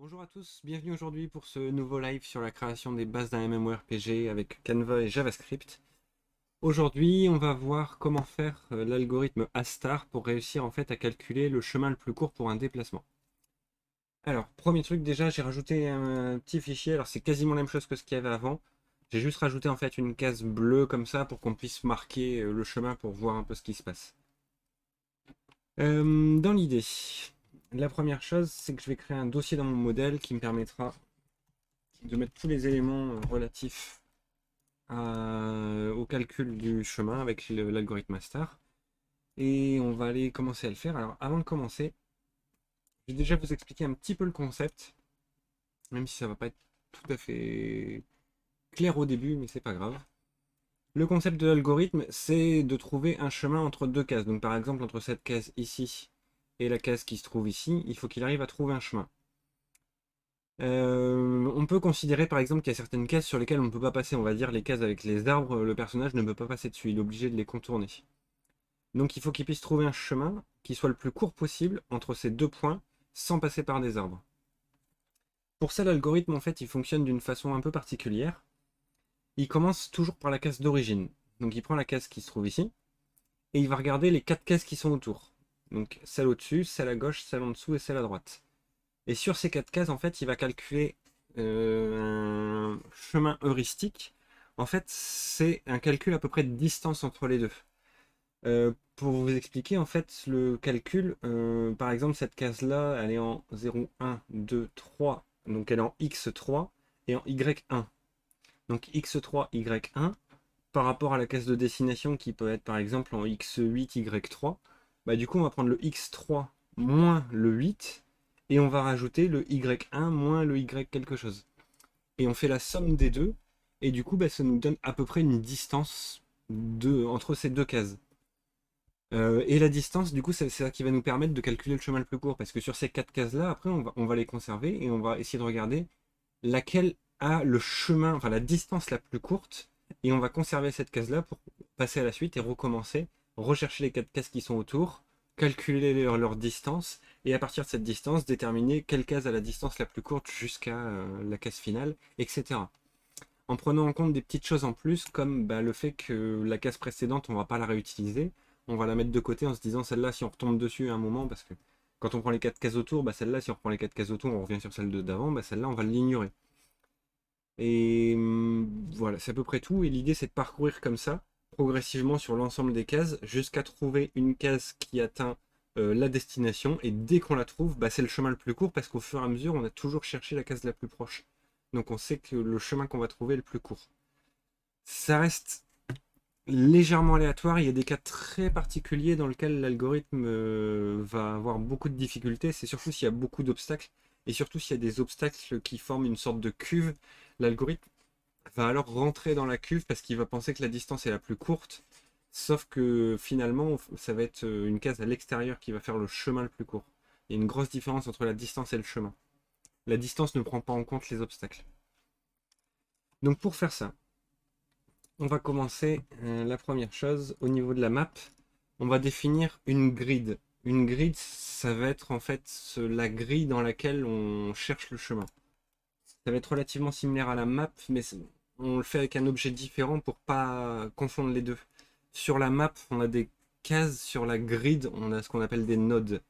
Bonjour à tous, bienvenue aujourd'hui pour ce nouveau live sur la création des bases d'un MMORPG avec Canva et JavaScript. Aujourd'hui, on va voir comment faire l'algorithme Astar pour réussir en fait à calculer le chemin le plus court pour un déplacement. Alors, premier truc, déjà j'ai rajouté un petit fichier, alors c'est quasiment la même chose que ce qu'il y avait avant. J'ai juste rajouté en fait une case bleue comme ça pour qu'on puisse marquer le chemin pour voir un peu ce qui se passe. Dans l'idée, la première chose, c'est que je vais créer un dossier dans mon modèle qui me permettra de mettre tous les éléments relatifs au calcul du chemin avec l'algorithme Astar. Et on va aller commencer à le faire. Alors avant de commencer, je vais déjà vous expliquer un petit peu le concept, même si ça va pas être tout à fait clair au début, mais c'est pas grave. Le concept de l'algorithme, c'est de trouver un chemin entre deux cases. Donc par exemple, entre cette case ici et la case qui se trouve ici, il faut qu'il arrive à trouver un chemin. On peut considérer par exemple qu'il y a certaines cases sur lesquelles on ne peut pas passer. On va dire les cases avec les arbres, le personnage ne peut pas passer dessus, il est obligé de les contourner. Donc il faut qu'il puisse trouver un chemin qui soit le plus court possible entre ces deux points sans passer par des arbres. Pour ça, l'algorithme en fait il fonctionne d'une façon un peu particulière. Il commence toujours par la case d'origine. Donc il prend la case qui se trouve ici et il va regarder les quatre cases qui sont autour. Donc celle au-dessus, celle à gauche, celle en dessous et celle à droite. Et sur ces quatre cases, en fait, il va calculer un chemin heuristique. En fait, c'est un calcul à peu près de distance entre les deux. Pour vous expliquer, en fait, le calcul, par exemple, cette case-là, elle est en 0, 1, 2, 3. Donc elle est en x3 et en y1. Donc x3, y1, par rapport à la case de destination qui peut être par exemple en x8, y3, bah du coup on va prendre le x3 moins le 8 et on va rajouter le y1 moins le y quelque chose. Et on fait la somme des deux et du coup bah, ça nous donne à peu près une distance entre ces deux cases. Et la distance, du coup, c'est ça qui va nous permettre de calculer le chemin le plus court. Parce que sur ces quatre cases-là, après, on va les conserver et on va essayer de regarder laquelle a le chemin, enfin la distance la plus courte, et on va conserver cette case-là pour passer à la suite et recommencer, rechercher les quatre cases qui sont autour, calculer leur distance, et à partir de cette distance, déterminer quelle case a la distance la plus courte jusqu'à la case finale, etc. En prenant en compte des petites choses en plus, comme bah, le fait que la case précédente, on ne va pas la réutiliser, on va la mettre de côté en se disant celle-là, si on retombe dessus à un moment, parce que quand on prend les quatre cases autour, bah, celle-là, si on reprend les quatre cases autour, on revient sur celle d'avant, bah, celle-là, on va l'ignorer. Et voilà, c'est à peu près tout. Et l'idée, c'est de parcourir comme ça, progressivement sur l'ensemble des cases, jusqu'à trouver une case qui atteint la destination. Et dès qu'on la trouve, bah, c'est le chemin le plus court, parce qu'au fur et à mesure, on a toujours cherché la case la plus proche. Donc on sait que le chemin qu'on va trouver est le plus court. Ça reste légèrement aléatoire. Il y a des cas très particuliers dans lesquels l'algorithme va avoir beaucoup de difficultés. C'est surtout s'il y a beaucoup d'obstacles. Et surtout s'il y a des obstacles qui forment une sorte de cuve. L'algorithme va alors rentrer dans la cuve parce qu'il va penser que la distance est la plus courte. Sauf que finalement, ça va être une case à l'extérieur qui va faire le chemin le plus court. Il y a une grosse différence entre la distance et le chemin. La distance ne prend pas en compte les obstacles. Donc pour faire ça, on va commencer la première chose au niveau de la map. On va définir une grid. Une grid, ça va être en fait la grille dans laquelle on cherche le chemin. Ça va être relativement similaire à la map, mais on le fait avec un objet différent pour pas confondre les deux. Sur la map, on a des cases, sur la grid, on a ce qu'on appelle des nodes.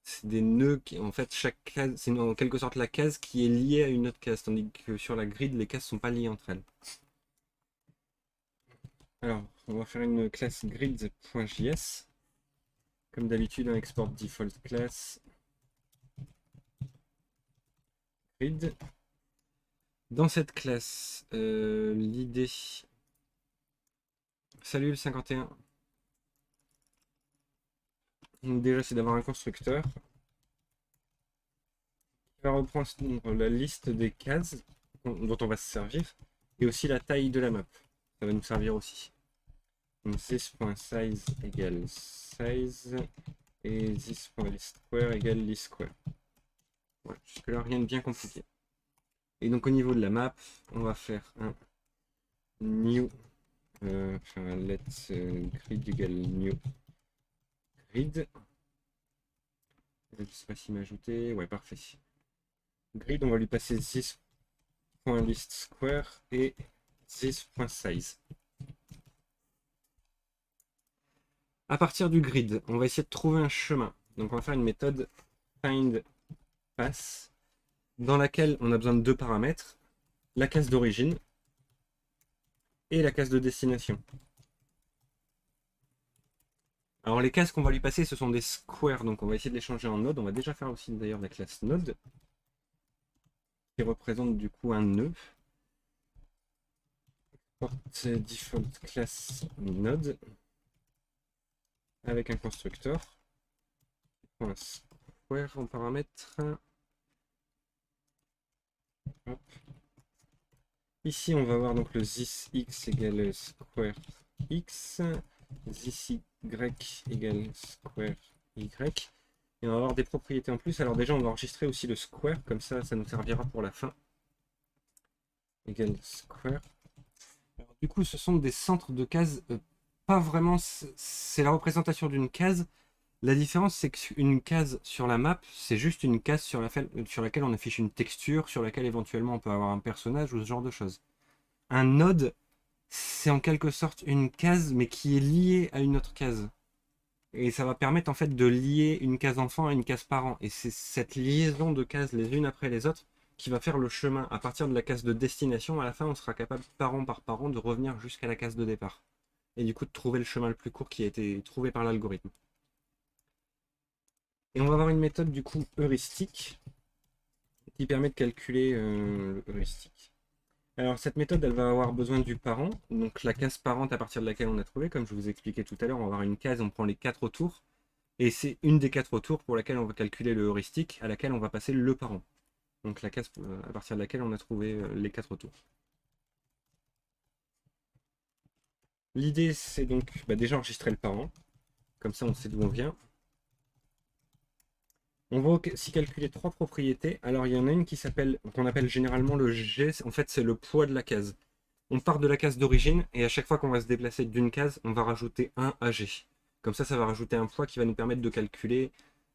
C'est des nœuds qui, en fait, chaque case, c'est en quelque sorte la case qui est liée à une autre case, tandis que sur la grid, les cases sont pas liées entre elles. Alors, on va faire une classe grid.js. Comme d'habitude, on export default class grid. Dans cette classe, l'idée. Salut le 51. Donc déjà, c'est d'avoir un constructeur qui va reprendre la liste des cases dont on va se servir et aussi la taille de la map. Ça va nous servir aussi. Donc this.size égale size et this.listsquare égale listsquare. Voilà, jusque-là, rien de bien compliqué. Et donc au niveau de la map, on va faire un new, let grid égale new grid. Je ne sais pas s'il m'a ajouté. Ouais, parfait. grid, on va lui passer this.listSquare et this.size. À partir du grid, on va essayer de trouver un chemin. Donc on va faire une méthode findPath dans laquelle on a besoin de deux paramètres, la case d'origine et la case de destination. Alors les cases qu'on va lui passer, ce sont des squares, donc on va essayer de les changer en node. On va déjà faire aussi d'ailleurs la classe node, qui représente du coup un nœud. Porte default class node avec un constructeur. Un square en paramètre. Hop. Ici, on va avoir donc le this x égale square x, this y égale square y. Et on va avoir des propriétés en plus. Alors déjà, on va enregistrer aussi le square, comme ça nous servira pour la fin. Égale square. Alors, du coup, ce sont des centres de cases, pas vraiment, c'est la représentation d'une case. La différence, c'est qu'une case sur la map, c'est juste une case sur laquelle on affiche une texture, sur laquelle éventuellement on peut avoir un personnage ou ce genre de choses. Un node, c'est en quelque sorte une case, mais qui est liée à une autre case. Et ça va permettre en fait de lier une case enfant à une case parent. Et c'est cette liaison de cases les unes après les autres qui va faire le chemin. À partir de la case de destination, à la fin, on sera capable, parent par parent, de revenir jusqu'à la case de départ. Et du coup, de trouver le chemin le plus court qui a été trouvé par l'algorithme. Et on va avoir une méthode du coup heuristique qui permet de calculer l'heuristique. Alors cette méthode, elle va avoir besoin du parent, donc la case parente à partir de laquelle on a trouvé, comme je vous expliquais tout à l'heure, on va avoir une case, on prend les 4 autours, et c'est une des 4 autours pour laquelle on va calculer le heuristique, à laquelle on va passer le parent. Donc la case à partir de laquelle on a trouvé les 4 autours. L'idée c'est donc déjà enregistrer le parent, comme ça on sait d'où on vient. On va aussi calculer 3 propriétés. Alors il y en a une qu'on appelle généralement le G, en fait c'est le poids de la case. On part de la case d'origine et à chaque fois qu'on va se déplacer d'une case, on va rajouter un AG. Comme ça va rajouter un poids qui va nous permettre de calculer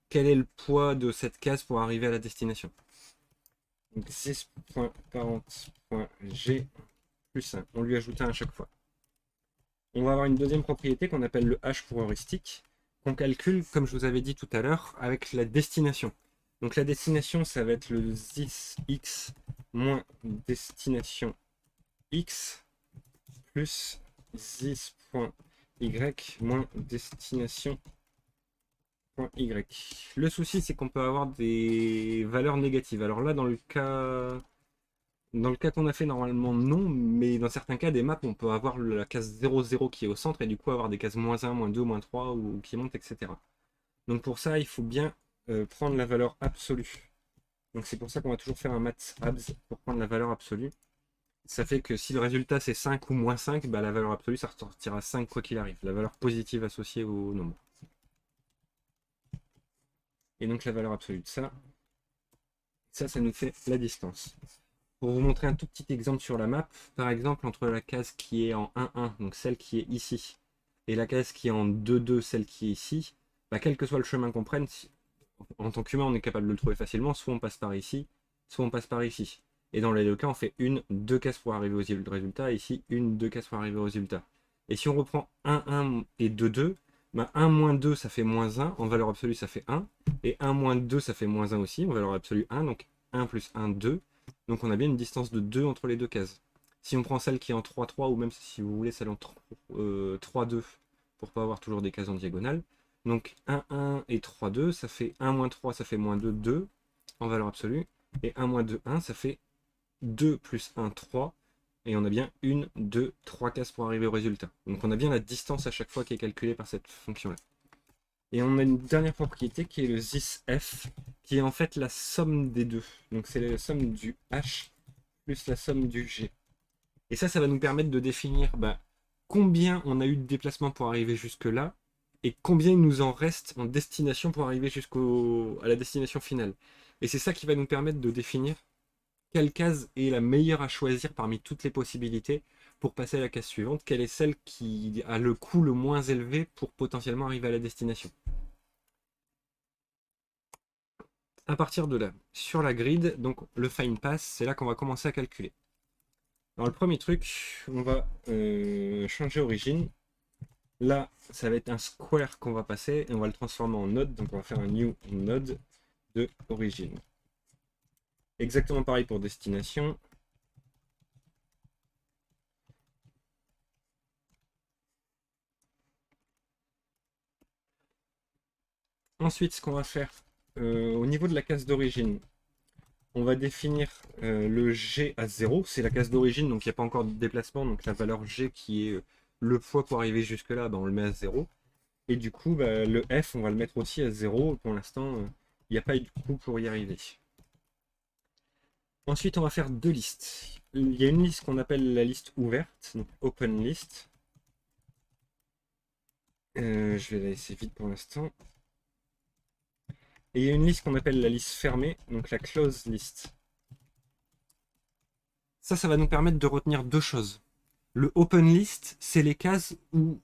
quel est le poids de cette case pour arriver à la destination. Donc 6.40.g plus 1. On lui ajoute 1 à chaque fois. On va avoir une deuxième propriété qu'on appelle le H pour heuristique, qu'on calcule, comme je vous avais dit tout à l'heure, avec la destination. Donc la destination, ça va être le this.x moins destination x plus this.y moins destination.y. Le souci, c'est qu'on peut avoir des valeurs négatives. Alors là, dans le cas qu'on a fait, normalement, non, mais dans certains cas, des maps, on peut avoir la case 0, 0 qui est au centre et du coup avoir des cases moins 1, moins 2, moins 3 ou qui montent, etc. Donc pour ça, il faut bien prendre la valeur absolue. Donc c'est pour ça qu'on va toujours faire un math abs pour prendre la valeur absolue. Ça fait que si le résultat c'est 5 ou moins 5, la valeur absolue ça ressortira 5 quoi qu'il arrive. La valeur positive associée au nombre. Et donc la valeur absolue de ça nous fait la distance. Pour vous montrer un tout petit exemple sur la map, par exemple entre la case qui est en 1-1, donc celle qui est ici, et la case qui est en 2-2, celle qui est ici, quel que soit le chemin qu'on prenne, en tant qu'humain on est capable de le trouver facilement, soit on passe par ici, soit on passe par ici. Et dans les deux cas, on fait deux cases pour arriver au résultat, et ici, deux cases pour arriver au résultat. Et si on reprend 1, 1 et 2, 2, 1 moins 2, ça fait moins 1, en valeur absolue, ça fait 1, et 1 moins 2, ça fait moins 1 aussi, en valeur absolue 1, donc 1 plus 1, 2. Donc on a bien une distance de 2 entre les deux cases. Si on prend celle qui est en 3, 3, ou même si vous voulez celle en 3, 2, pour pas avoir toujours des cases en diagonale, donc 1, 1 et 3, 2, ça fait 1 moins 3, ça fait moins 2, 2, en valeur absolue, et 1 moins 2, 1, ça fait 2 plus 1, 3, et on a bien 1, 2, 3 cases pour arriver au résultat. Donc on a bien la distance à chaque fois qui est calculée par cette fonction-là. Et on a une dernière propriété qui est le thisF, qui est en fait la somme des deux. Donc c'est la somme du H plus la somme du G. Et ça va nous permettre de définir combien on a eu de déplacement pour arriver jusque-là, et combien il nous en reste en destination pour arriver à la destination finale. Et c'est ça qui va nous permettre de définir quelle case est la meilleure à choisir parmi toutes les possibilités pour passer à la case suivante, quelle est celle qui a le coût le moins élevé pour potentiellement arriver à la destination. À partir de là, sur la grid, donc le find pass, c'est là qu'on va commencer à calculer. Alors le premier truc, on va changer origine. Là, ça va être un square qu'on va passer et on va le transformer en node. Donc on va faire un new node de origine. Exactement pareil pour destination. Ensuite, ce qu'on va faire au niveau de la case d'origine, on va définir le G à 0. C'est la case d'origine, donc il n'y a pas encore de déplacement. Donc la valeur G qui est le poids pour arriver jusque là, on le met à 0. Et du coup, le F, on va le mettre aussi à 0. Pour l'instant, il n'y a pas eu de coup pour y arriver. Ensuite, on va faire deux listes. Il y a une liste qu'on appelle la liste ouverte, donc open list. Je vais la laisser vide pour l'instant. Et il y a une liste qu'on appelle la liste fermée, donc la close list. Ça va nous permettre de retenir deux choses. Le open list, c'est les cases où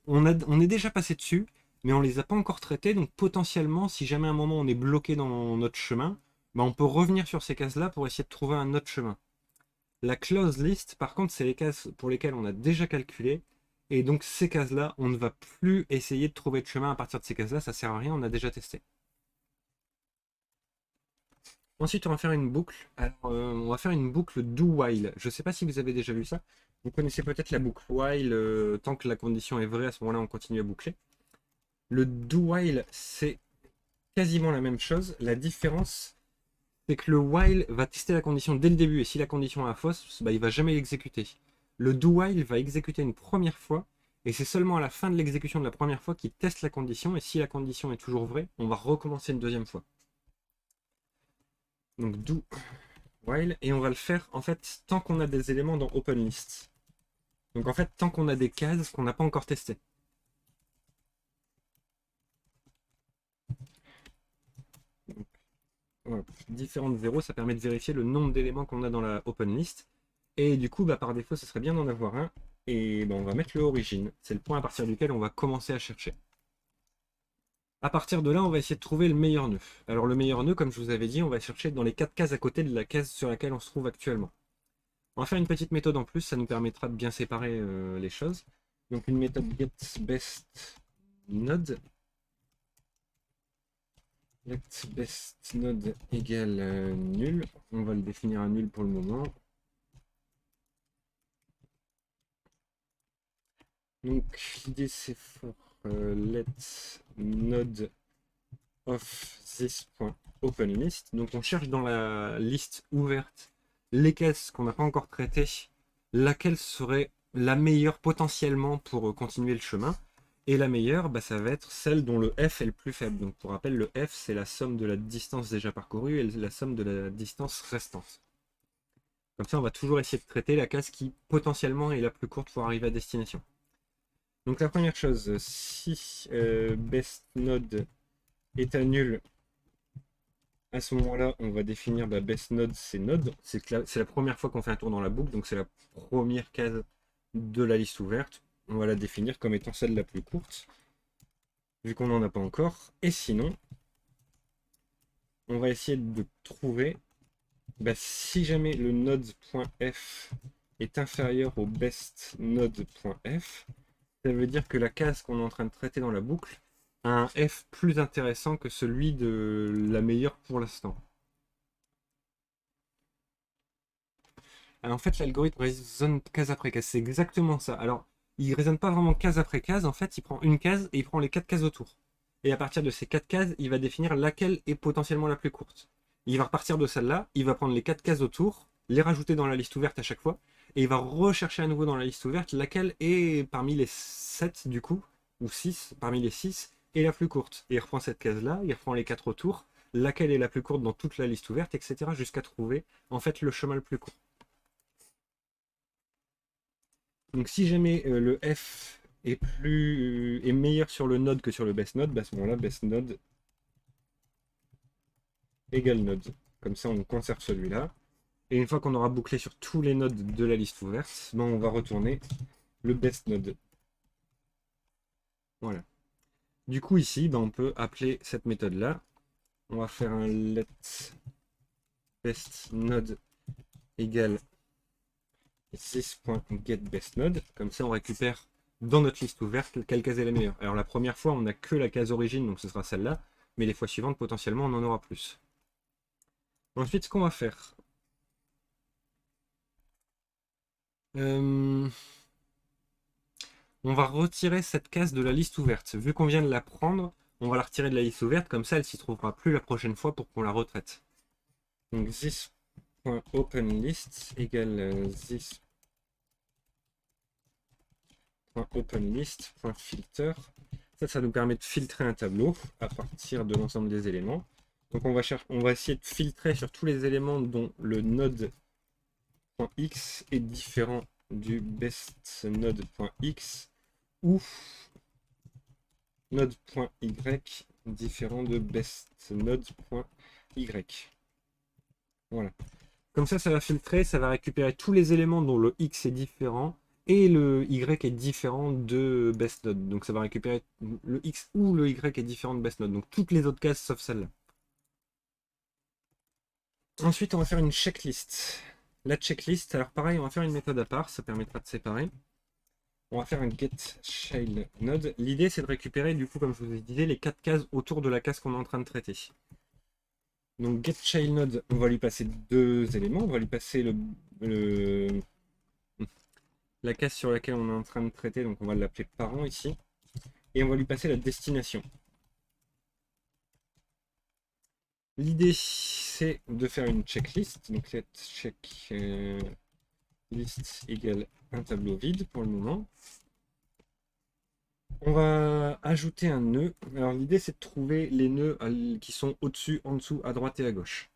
on est déjà passé dessus, mais on les a pas encore traitées, donc potentiellement, si jamais à un moment on est bloqué dans notre chemin, on peut revenir sur ces cases-là pour essayer de trouver un autre chemin. La close list, par contre, c'est les cases pour lesquelles on a déjà calculé, et donc ces cases-là, on ne va plus essayer de trouver de chemin à partir de ces cases-là, ça sert à rien, on a déjà testé. Ensuite, on va faire une boucle. Alors, on va faire une boucle do while. Je ne sais pas si vous avez déjà vu ça. Vous connaissez peut-être la boucle while. Tant que la condition est vraie, à ce moment-là, on continue à boucler. Le do while, c'est quasiment la même chose. La différence, c'est que le while va tester la condition dès le début. Et si la condition est fausse, il ne va jamais l'exécuter. Le do while va exécuter une première fois. Et c'est seulement à la fin de l'exécution de la première fois qu'il teste la condition. Et si la condition est toujours vraie, on va recommencer une deuxième fois. Donc do while, et on va le faire en fait tant qu'on a des éléments dans OpenList. Donc en fait tant qu'on a des cases qu'on n'a pas encore testées. Donc, voilà. Différentes zéros, ça permet de vérifier le nombre d'éléments qu'on a dans la OpenList. Et du coup, par défaut, ce serait bien d'en avoir un. Et on va mettre le origine. C'est le point à partir duquel on va commencer à chercher. À partir de là, on va essayer de trouver le meilleur nœud. Alors le meilleur nœud, comme je vous avais dit, on va chercher dans les 4 cases à côté de la case sur laquelle on se trouve actuellement. On va faire une petite méthode en plus, ça nous permettra de bien séparer les choses. Donc une méthode getBestNode. GetBestNode égale nul. On va le définir à nul pour le moment. Donc l'idée c'est for let node of this.openList. Donc on cherche dans la liste ouverte les cases qu'on n'a pas encore traitées, laquelle serait la meilleure potentiellement pour continuer le chemin. Et la meilleure, ça va être celle dont le F est le plus faible. Donc pour rappel, le F c'est la somme de la distance déjà parcourue et la somme de la distance restante. Comme ça, on va toujours essayer de traiter la case qui potentiellement est la plus courte pour arriver à destination. Donc la première chose, si best node est à nul, à ce moment-là, on va définir best node, c'est node. C'est la première fois qu'on fait un tour dans la boucle, donc c'est la première case de la liste ouverte. On va la définir comme étant celle la plus courte, vu qu'on n'en a pas encore. Et sinon, on va essayer de trouver si jamais le node.f est inférieur au best node.f, ça veut dire que la case qu'on est en train de traiter dans la boucle a un f plus intéressant que celui de la meilleure pour l'instant. Alors en fait, l'algorithme raisonne case après case, c'est exactement ça. Alors, il raisonne pas vraiment case après case, en fait, il prend une case et il prend les 4 cases autour. Et à partir de ces 4 cases, il va définir laquelle est potentiellement la plus courte. Il va repartir de celle-là, il va prendre les 4 cases autour, les rajouter dans la liste ouverte à chaque fois, et il va rechercher à nouveau dans la liste ouverte laquelle est parmi les 7 du coup, ou 6, parmi les 6, est la plus courte. Et il reprend cette case-là, il reprend les 4 autour, laquelle est la plus courte dans toute la liste ouverte, etc. jusqu'à trouver en fait le chemin le plus court. Donc si jamais le F est meilleur sur le node que sur le best node, à ce moment-là, best node égale node. Comme ça, on conserve celui-là. Et une fois qu'on aura bouclé sur tous les nodes de la liste ouverte, on va retourner le best node. Voilà. Du coup, ici, on peut appeler cette méthode-là on va faire un let best node égale this.getBestNode. Comme ça, on récupère dans notre liste ouverte quelle case est la meilleure. Alors la première fois, on n'a que la case origine, donc ce sera celle-là. Mais les fois suivantes, potentiellement, on en aura plus. Ensuite, ce qu'on va faire, on va retirer cette case de la liste ouverte. Vu qu'on vient de la prendre, on va la retirer de la liste ouverte, comme ça elle s'y trouvera plus la prochaine fois pour qu'on la retraite. Donc this.openList égale this.openList.filter. Ça nous permet de filtrer un tableau à partir de l'ensemble des éléments. Donc on va essayer de filtrer sur tous les éléments dont le node.x est différent du bestNode.x ou node.y différent de bestNode.y. Voilà. Comme ça va filtrer, ça va récupérer tous les éléments dont le x est différent et le y est différent de bestNode. Donc ça va récupérer le x ou le y est différent de bestNode. Donc toutes les autres cases sauf celle-là. Ensuite, on va faire une checklist. La checklist, alors pareil, on va faire une méthode à part, ça permettra de séparer. On va faire un getChildNode. L'idée, c'est de récupérer, du coup, comme je vous ai dit, les 4 cases autour de la case qu'on est en train de traiter. Donc getChildNode, on va lui passer 2 éléments. On va lui passer la case sur laquelle on est en train de traiter, donc on va l'appeler parent ici. Et on va lui passer la destination. L'idée, c'est de faire une checklist. Donc let checklist égale un tableau vide pour le moment. On va ajouter un nœud. Alors l'idée, c'est de trouver les nœuds qui sont au-dessus, en dessous, à droite et à gauche.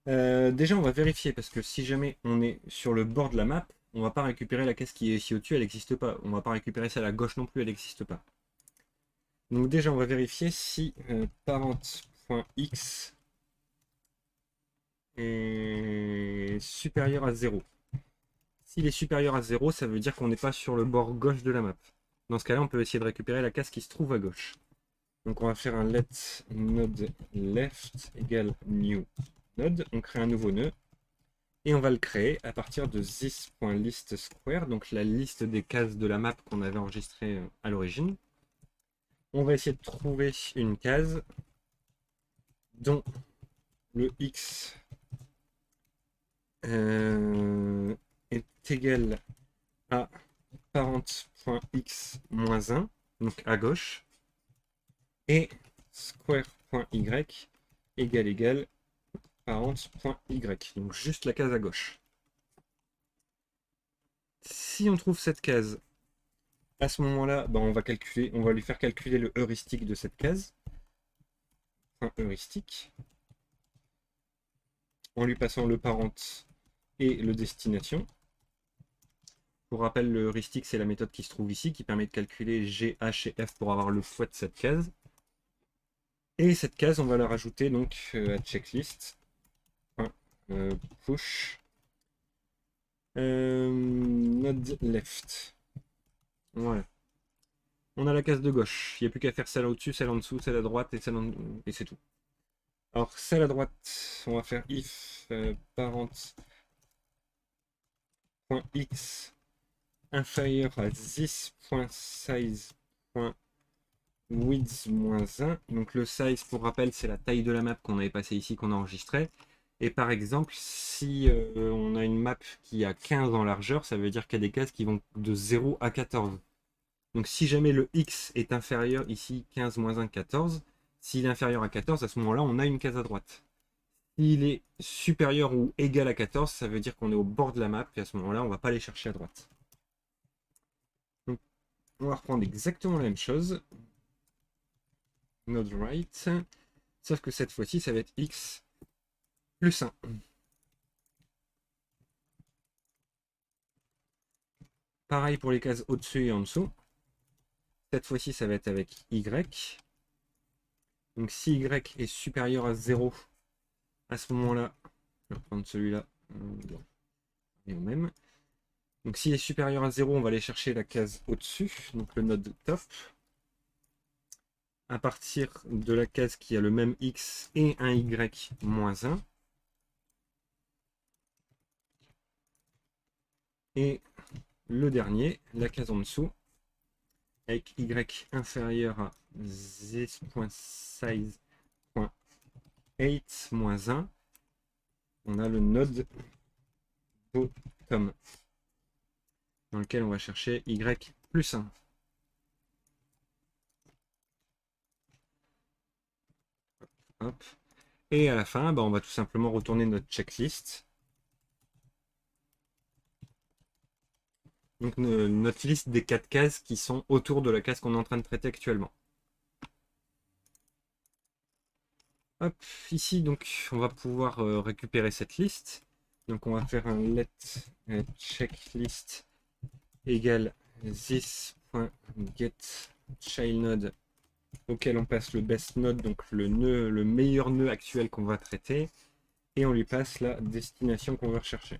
Déjà, on va vérifier parce que si jamais on est sur le bord de la map, on va pas récupérer la case qui est ici au-dessus, elle n'existe pas. On va pas récupérer celle à gauche non plus, elle n'existe pas. Donc déjà, on va vérifier si parent.x est supérieur à 0. S'il est supérieur à 0, ça veut dire qu'on n'est pas sur le bord gauche de la map. Dans ce cas-là, on peut essayer de récupérer la case qui se trouve à gauche. Donc on va faire un let node left égale new node. On crée un nouveau nœud. Et on va le créer à partir de this.listSquare, donc la liste des cases de la map qu'on avait enregistrée à l'origine. On va essayer de trouver une case dont le x est égal à parent.x-1, donc à gauche, et square.y égal parent.y, donc juste la case à gauche. Si on trouve cette case, à ce moment-là, on va lui faire calculer le heuristique de cette case. Un heuristique. En lui passant le parent et le destination. Pour rappel, le heuristique, c'est la méthode qui se trouve ici, qui permet de calculer G, H et F pour avoir le poids de cette case. Et cette case, on va la rajouter donc à checklist. Push node left. Voilà. On a la case de gauche. Il n'y a plus qu'à faire celle au-dessus, celle en dessous, celle à droite et celle en... et c'est tout. Alors celle à droite, on va faire if parent.x inférieur à this.size.width-1. Donc le size, pour rappel, c'est la taille de la map qu'on avait passée ici, qu'on a enregistrée. Et par exemple, si on a une map qui a 15 en largeur, ça veut dire qu'il y a des cases qui vont de 0 à 14. Donc si jamais le x est inférieur, ici 15 moins 1, 14, s'il est inférieur à 14, à ce moment-là, on a une case à droite. S'il est supérieur ou égal à 14, ça veut dire qu'on est au bord de la map, et à ce moment-là, on ne va pas aller chercher à droite. Donc, on va reprendre exactement la même chose. Node right, sauf que cette fois-ci, ça va être x plus 1. Pareil pour les cases au-dessus et en dessous. Cette fois-ci, ça va être avec y. Donc si y est supérieur à 0, à ce moment-là, je vais reprendre celui-là, et au même. Donc s'il est supérieur à 0, on va aller chercher la case au-dessus, donc le node top. à partir de la case qui a le même x et un y moins 1. Et le dernier, la case en dessous, avec y inférieur à 10.size.8 moins 1, on a le node bottom, dans lequel on va chercher y plus 1. Hop. Et à la fin, on va tout simplement retourner notre checklist. Donc notre liste des 4 cases qui sont autour de la case qu'on est en train de traiter actuellement. Hop, ici, donc, on va pouvoir récupérer cette liste. Donc, on va faire un let checklist égale this.getChildNode auquel on passe le best node, donc le meilleur nœud actuel qu'on va traiter, et on lui passe la destination qu'on veut rechercher.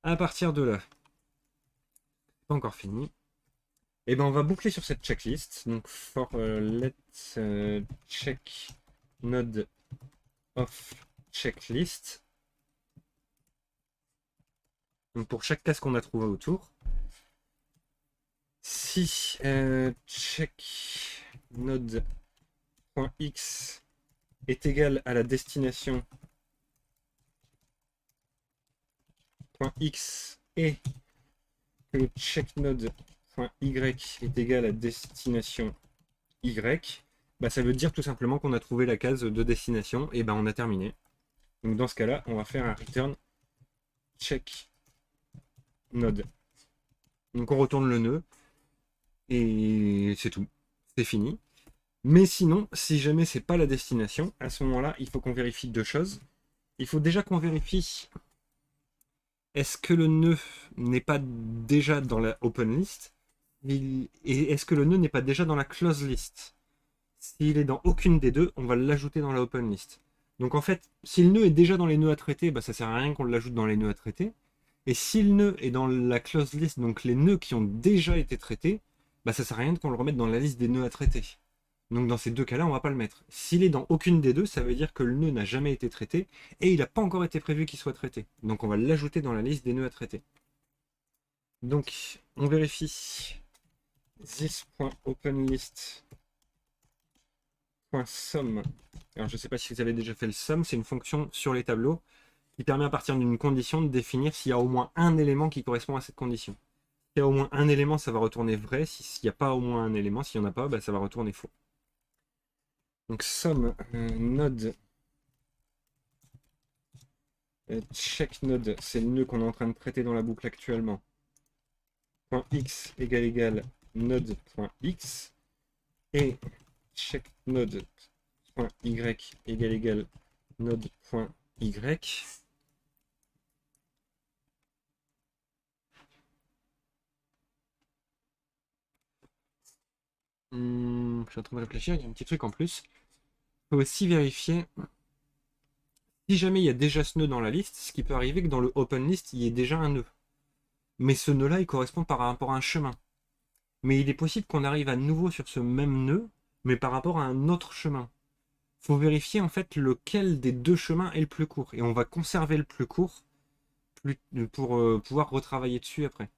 À partir de là, pas encore fini. Et on va boucler sur cette checklist. Donc for let check node of checklist. Donc pour chaque case qu'on a trouvé autour, si check node.x est égal à la destination .x et que le check node .y est égal à destination y, ça veut dire tout simplement qu'on a trouvé la case de destination et on a terminé. Donc dans ce cas-là, on va faire un return check node. Donc on retourne le nœud et c'est tout. C'est fini. Mais sinon, si jamais c'est pas la destination, à ce moment-là, il faut qu'on vérifie deux choses. Il faut déjà qu'on vérifie est-ce que le nœud n'est pas déjà dans la open list et est-ce que le nœud n'est pas déjà dans la close list. S'il est dans aucune des deux, on va l'ajouter dans la open list. Donc en fait, si le nœud est déjà dans les nœuds à traiter, ça sert à rien qu'on l'ajoute dans les nœuds à traiter. Et si le nœud est dans la close list, donc les nœuds qui ont déjà été traités, ça sert à rien qu'on le remette dans la liste des nœuds à traiter. Donc dans ces deux cas-là, on va pas le mettre. S'il est dans aucune des deux, ça veut dire que le nœud n'a jamais été traité et il n'a pas encore été prévu qu'il soit traité. Donc on va l'ajouter dans la liste des nœuds à traiter. Donc on vérifie this.openList.sum. Alors je ne sais pas si vous avez déjà fait le sum, c'est une fonction sur les tableaux qui permet à partir d'une condition de définir s'il y a au moins un élément qui correspond à cette condition. S'il y a au moins un élément, ça va retourner vrai. S'il n'y a pas au moins un élément, s'il n'y en a pas, ça va retourner faux. Donc sum node check node, c'est le nœud qu'on est en train de traiter dans la boucle actuellement. .x égale node.x et check node.y égale node.y. Je suis en train de réfléchir, il y a un petit truc en plus. Il faut aussi vérifier si jamais il y a déjà ce nœud dans la liste, ce qui peut arriver que dans le open list, il y ait déjà un nœud. Mais ce nœud-là, il correspond par rapport à un chemin. Mais il est possible qu'on arrive à nouveau sur ce même nœud, mais par rapport à un autre chemin. Il faut vérifier en fait lequel des deux chemins est le plus court. Et on va conserver le plus court pour pouvoir retravailler dessus après.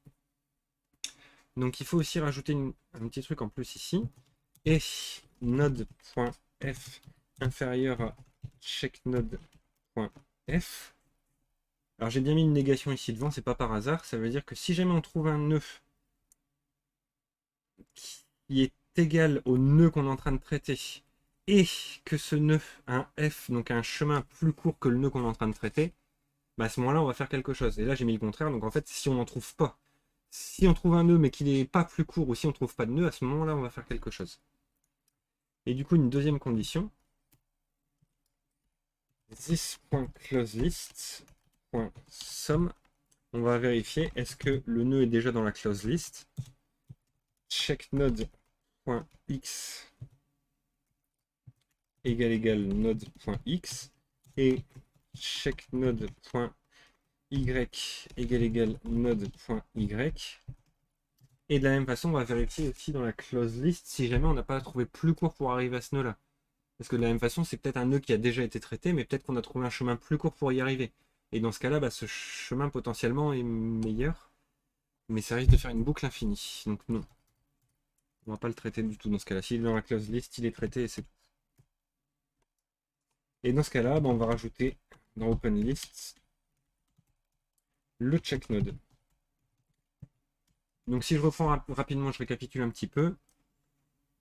Donc il faut aussi rajouter un petit truc en plus ici. Et node.f inférieur à checknode.f. Alors j'ai bien mis une négation ici devant, c'est pas par hasard. Ça veut dire que si jamais on trouve un nœud qui est égal au nœud qu'on est en train de traiter et que ce nœud a un f, donc un chemin plus court que le nœud qu'on est en train de traiter, à ce moment-là, on va faire quelque chose. Et là, j'ai mis le contraire. Donc en fait, si on n'en trouve pas, si on trouve un nœud mais qu'il n'est pas plus court ou si on ne trouve pas de nœud, à ce moment-là, on va faire quelque chose. Et du coup, une deuxième condition. This.closeList.sum. On va vérifier est-ce que le nœud est déjà dans la close list. CheckNode.x égale node.x et checkNode.y égale node.y. Et de la même façon, on va vérifier aussi dans la close list si jamais on n'a pas trouvé plus court pour arriver à ce nœud-là. Parce que de la même façon, c'est peut-être un nœud qui a déjà été traité, mais peut-être qu'on a trouvé un chemin plus court pour y arriver. Et dans ce cas-là, bah, ce chemin potentiellement est meilleur, mais ça risque de faire une boucle infinie. Donc non, on va pas le traiter du tout dans ce cas-là. S'il est dans la close list, il est traité et c'est tout. Et dans ce cas-là, bah, on va rajouter dans open list le check node. Donc si je reprends rapidement, je récapitule un petit peu.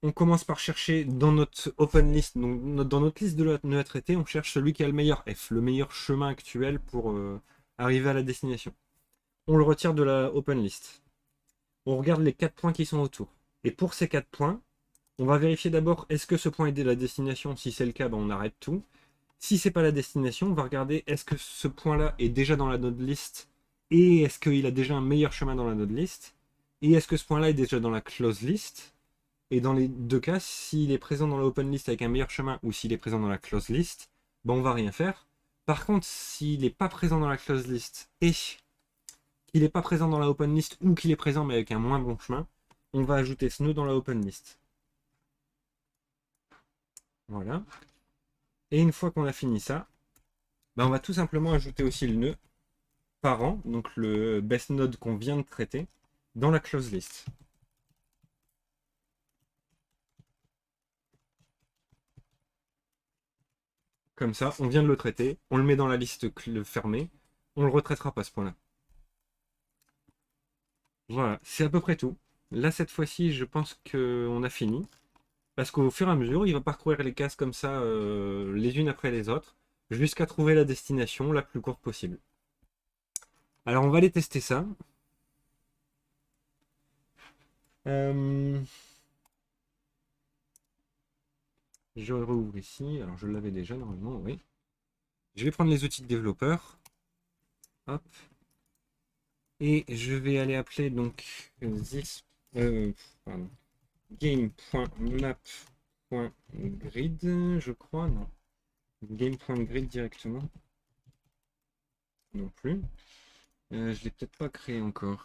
On commence par chercher dans notre open list, donc dans notre liste de nœuds à traiter, on cherche celui qui a le meilleur F, le meilleur chemin actuel pour arriver à la destination. On le retire de la open list. On regarde les 4 points qui sont autour. Et pour ces 4 points, on va vérifier d'abord est-ce que ce point est la destination. Si c'est le cas, ben on arrête tout. Si c'est pas la destination, on va regarder est-ce que ce point-là est déjà dans la node list et est-ce qu'il a déjà un meilleur chemin dans la node list et est-ce que ce point-là est déjà dans la close list. Et dans les deux cas, s'il est présent dans la open list avec un meilleur chemin ou s'il est présent dans la close list, ben on va rien faire. Par contre, s'il n'est pas présent dans la close list et qu'il n'est pas présent dans la open list ou qu'il est présent mais avec un moins bon chemin, on va ajouter ce nœud dans la open list. Voilà. Et une fois qu'on a fini ça, ben on va tout simplement ajouter aussi le nœud parent, donc le best node qu'on vient de traiter, dans la close list. Comme ça, on vient de le traiter, on le met dans la liste fermée, on le retraitera pas ce point-là. Voilà, c'est à peu près tout. Là, cette fois-ci, je pense qu'on a fini. Parce qu'au fur et à mesure, il va parcourir les cases comme ça, les unes après les autres, jusqu'à trouver la destination la plus courte possible. Alors, on va aller tester ça. Euh, Je rouvre ici. Alors, je l'avais déjà normalement, oui. Je vais prendre les outils de développeur. Hop. Et je vais aller appeler donc this, pardon, game.map.grid, je crois, non. Game.grid directement. Non plus. Je ne l'ai peut-être pas créé encore.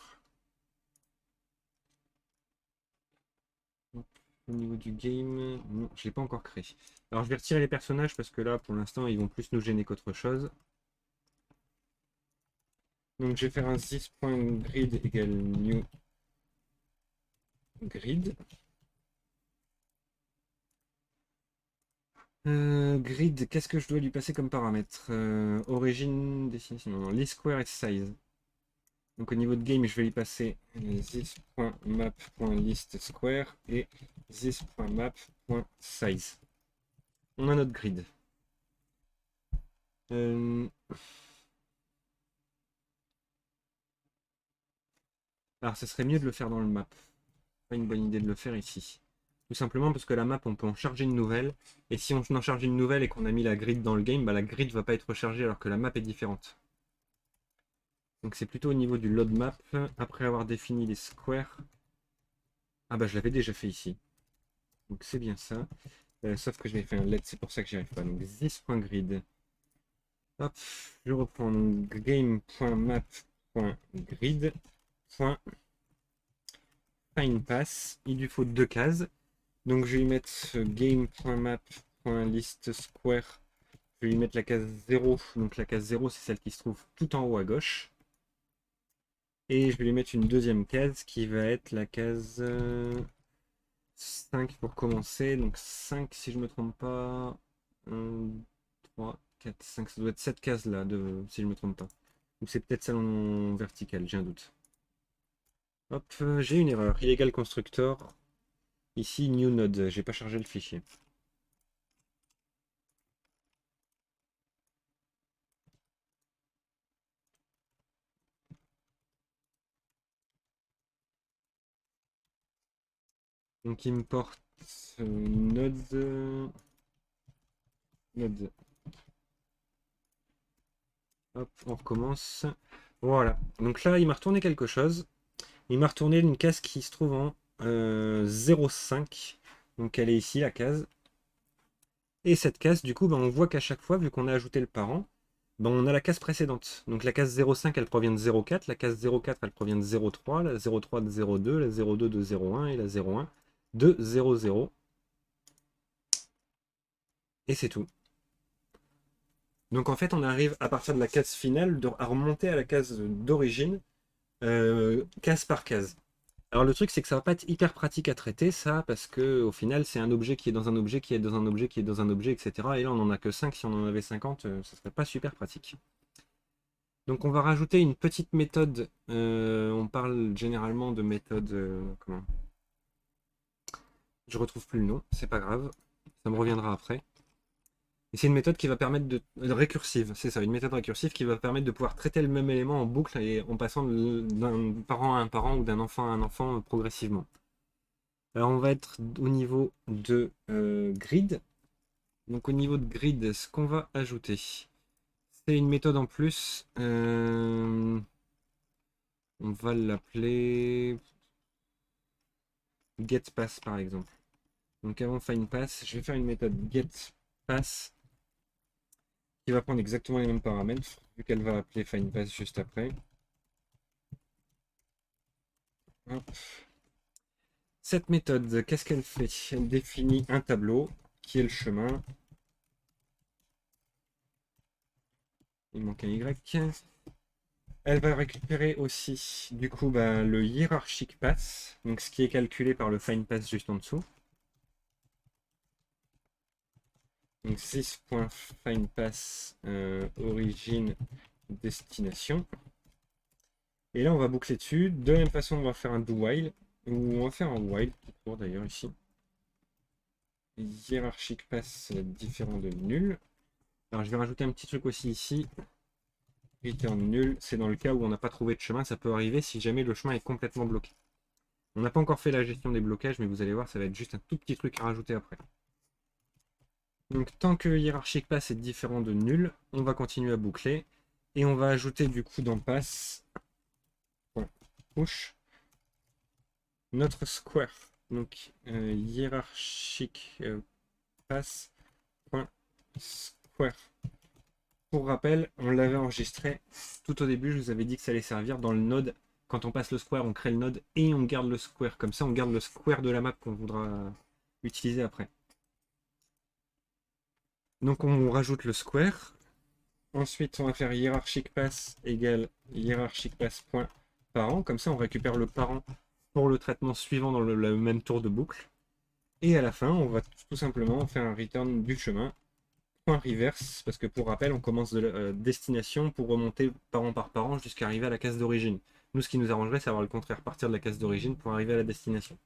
Hop. Au niveau du game, non, je ne l'ai pas encore créé. Alors je vais retirer les personnages parce que là, pour l'instant, ils vont plus nous gêner qu'autre chose. Donc je vais faire un this.grid égale new grid. Grid, qu'est-ce que je dois lui passer comme paramètre? Origine, destination, non, list square et size. Donc au niveau de game, je vais lui passer this.map.list_square et this.map.size. On a notre grid. Alors ce serait mieux de le faire dans le map. Pas une bonne idée de le faire ici. Tout simplement parce que la map, on peut en charger une nouvelle. Et si on en charge une nouvelle et qu'on a mis la grid dans le game, bah la grid va pas être rechargée alors que la map est différente. Donc c'est plutôt au niveau du load map, après avoir défini les squares. Ah bah je l'avais déjà fait ici. Donc c'est bien ça. Sauf que je vais faire un let, c'est pour ça que j'y arrive pas. Donc this.grid. Hop, je reprends game.map.grid. Find pass. Il lui faut deux cases. Donc je vais lui mettre game.map.list_square. Je vais lui mettre la case 0. Donc la case 0, c'est celle qui se trouve tout en haut à gauche. Et je vais lui mettre une deuxième case qui va être la case 5 pour commencer. Donc 5 si je ne me trompe pas. 1, 3, 4, 5. Ça doit être cette case là, si je ne me trompe pas. Ou c'est peut-être celle en verticale, j'ai un doute. Hop, j'ai une erreur. Illegal constructor. Ici, new node. J'ai pas chargé le fichier. Donc import node. Node. Hop, on recommence. Voilà. Donc là, il m'a retourné quelque chose. Il m'a retourné une case qui se trouve en 0,5. Donc elle est ici, la case. Et cette case, du coup, ben, on voit qu'à chaque fois, vu qu'on a ajouté le parent, Bon, on a la case précédente. Donc la case 0,5 elle provient de 0,4, la case 0,4 elle provient de 0,3, la 0,3 de 0,2, la 0,2 de 0,1 et la 0,1 de 0,0. Et c'est tout. Donc en fait on arrive à partir de la case finale à remonter à la case d'origine, case par case. Alors le truc c'est que ça va pas être hyper pratique à traiter ça, parce que au final c'est un objet qui est dans un objet qui est dans un objet qui est dans un objet, etc. Et là on en a que 5, si on en avait 50, ça serait pas super pratique. Donc on va rajouter une petite méthode, on parle généralement de méthode, comment? Je retrouve plus le nom, c'est pas grave, ça me reviendra après. Et c'est une méthode qui va permettre de récursive, c'est ça, une méthode récursive qui va permettre de pouvoir traiter le même élément en boucle et en passant d'un parent à un parent ou d'un enfant à un enfant progressivement. Alors on va être au niveau de grid. Donc au niveau de grid, ce qu'on va ajouter, c'est une méthode en plus. On va l'appeler getPass par exemple. Donc avant findPass, je vais faire une méthode getPass qui va prendre exactement les mêmes paramètres, vu qu'elle va appeler findPass juste après. Hop. Cette méthode, qu'est-ce qu'elle fait? Elle définit un tableau qui est le chemin. Il manque un Y. Elle va récupérer aussi du coup le hierarchic path, donc ce qui est calculé par le find path juste en dessous. Donc 6.findPath origine destination. Et là on va boucler dessus. De la même façon on va faire un do while, ou on va faire un while tout court d'ailleurs ici. Hierarchic path différent de nul. Alors je vais rajouter un petit truc aussi ici. Return nul, c'est dans le cas où on n'a pas trouvé de chemin, ça peut arriver si jamais le chemin est complètement bloqué. On n'a pas encore fait la gestion des blocages, mais vous allez voir, ça va être juste un tout petit truc à rajouter après. Donc tant que hiérarchique pass est différent de nul, on va continuer à boucler. Et on va ajouter du coup dans pass, push, notre square. Donc hiérarchique pass, square. Pour rappel, on l'avait enregistré tout au début, je vous avais dit que ça allait servir dans le node. Quand on passe le square, on crée le node et on garde le square. Comme ça, on garde le square de la map qu'on voudra utiliser après. Donc on rajoute le square. Ensuite, on va faire hierarchic pass égale hierarchic pass point parent. Comme ça, on récupère le parent pour le traitement suivant dans le même tour de boucle. Et à la fin, on va tout simplement faire un return du chemin. Point reverse, parce que pour rappel, on commence de la destination pour remonter parent par parent jusqu'à arriver à la case d'origine. Nous, ce qui nous arrangerait, c'est avoir le contraire, partir de la case d'origine pour arriver à la destination.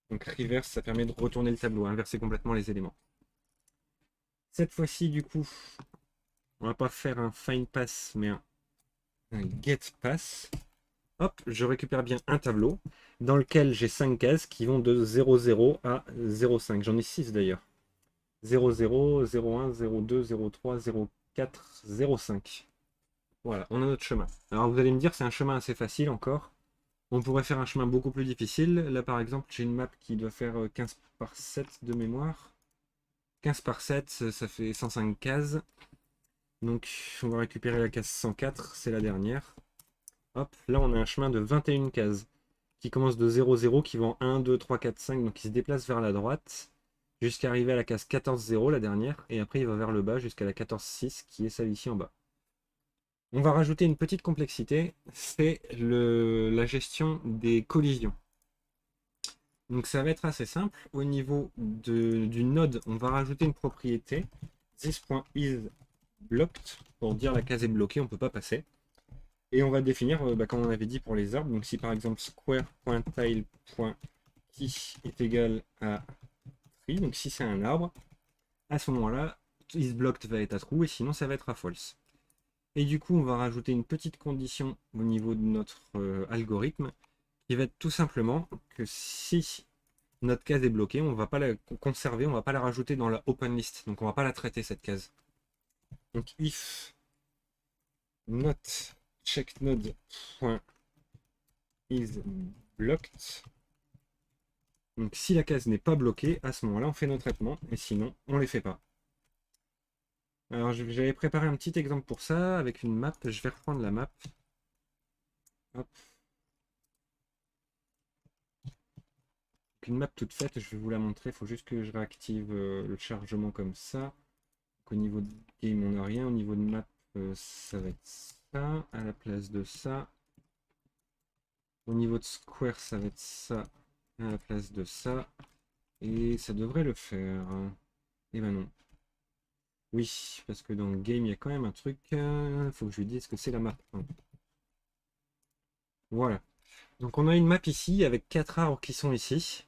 Donc reverse, ça permet de retourner le tableau, inverser complètement les éléments. Cette fois-ci, du coup, on va pas faire un find pass, mais un get pass. Hop, je récupère bien un tableau dans lequel j'ai 5 cases qui vont de 0,0 à 0,5. J'en ai 6 d'ailleurs. 0,0, 0,1, 0,2, 0,3, 0,4, 0,5. Voilà, on a notre chemin. Alors vous allez me dire, c'est un chemin assez facile encore. On pourrait faire un chemin beaucoup plus difficile. Là par exemple, j'ai une map qui doit faire 15 par 7 de mémoire. 15 par 7, ça fait 105 cases. Donc on va récupérer la case 104, c'est la dernière. Hop, là on a un chemin de 21 cases qui commence de 0,0, qui va en 1, 2, 3, 4, 5, donc il se déplace vers la droite jusqu'à arriver à la case 14,0, la dernière, et après il va vers le bas jusqu'à la 14,6 qui est celle ici en bas. On va rajouter une petite complexité, c'est la gestion des collisions. Donc ça va être assez simple. Au niveau du node, on va rajouter une propriété this.isBlocked pour dire la case est bloquée, on ne peut pas passer. Et on va définir, comme on avait dit pour les arbres, donc si par exemple square.tile.key est égal à tree, donc si c'est un arbre, à ce moment-là, isBlocked va être à true et sinon ça va être à false. Et du coup, on va rajouter une petite condition au niveau de notre algorithme qui va être tout simplement que si notre case est bloquée, on ne va pas la conserver, on ne va pas la rajouter dans la open list. Donc on ne va pas la traiter cette case. Donc if not checkNode.isBlocked. Donc si la case n'est pas bloquée, à ce moment-là, on fait nos traitements, et sinon, on ne les fait pas. Alors j'avais préparé un petit exemple pour ça avec une map. Je vais reprendre la map. Hop. Une map toute faite, je vais vous la montrer. Il faut juste que je réactive le chargement comme ça. Donc, au niveau de game, on n'a rien. Au niveau de map, ça va être ça à la place de ça. Au niveau de square, ça va être ça à la place de ça. Et ça devrait le faire. Et ben non. Oui, parce que dans le game, il y a quand même un truc. Faut que je lui dise que c'est la map 1. Voilà. Donc on a une map ici avec 4 arbres qui sont ici.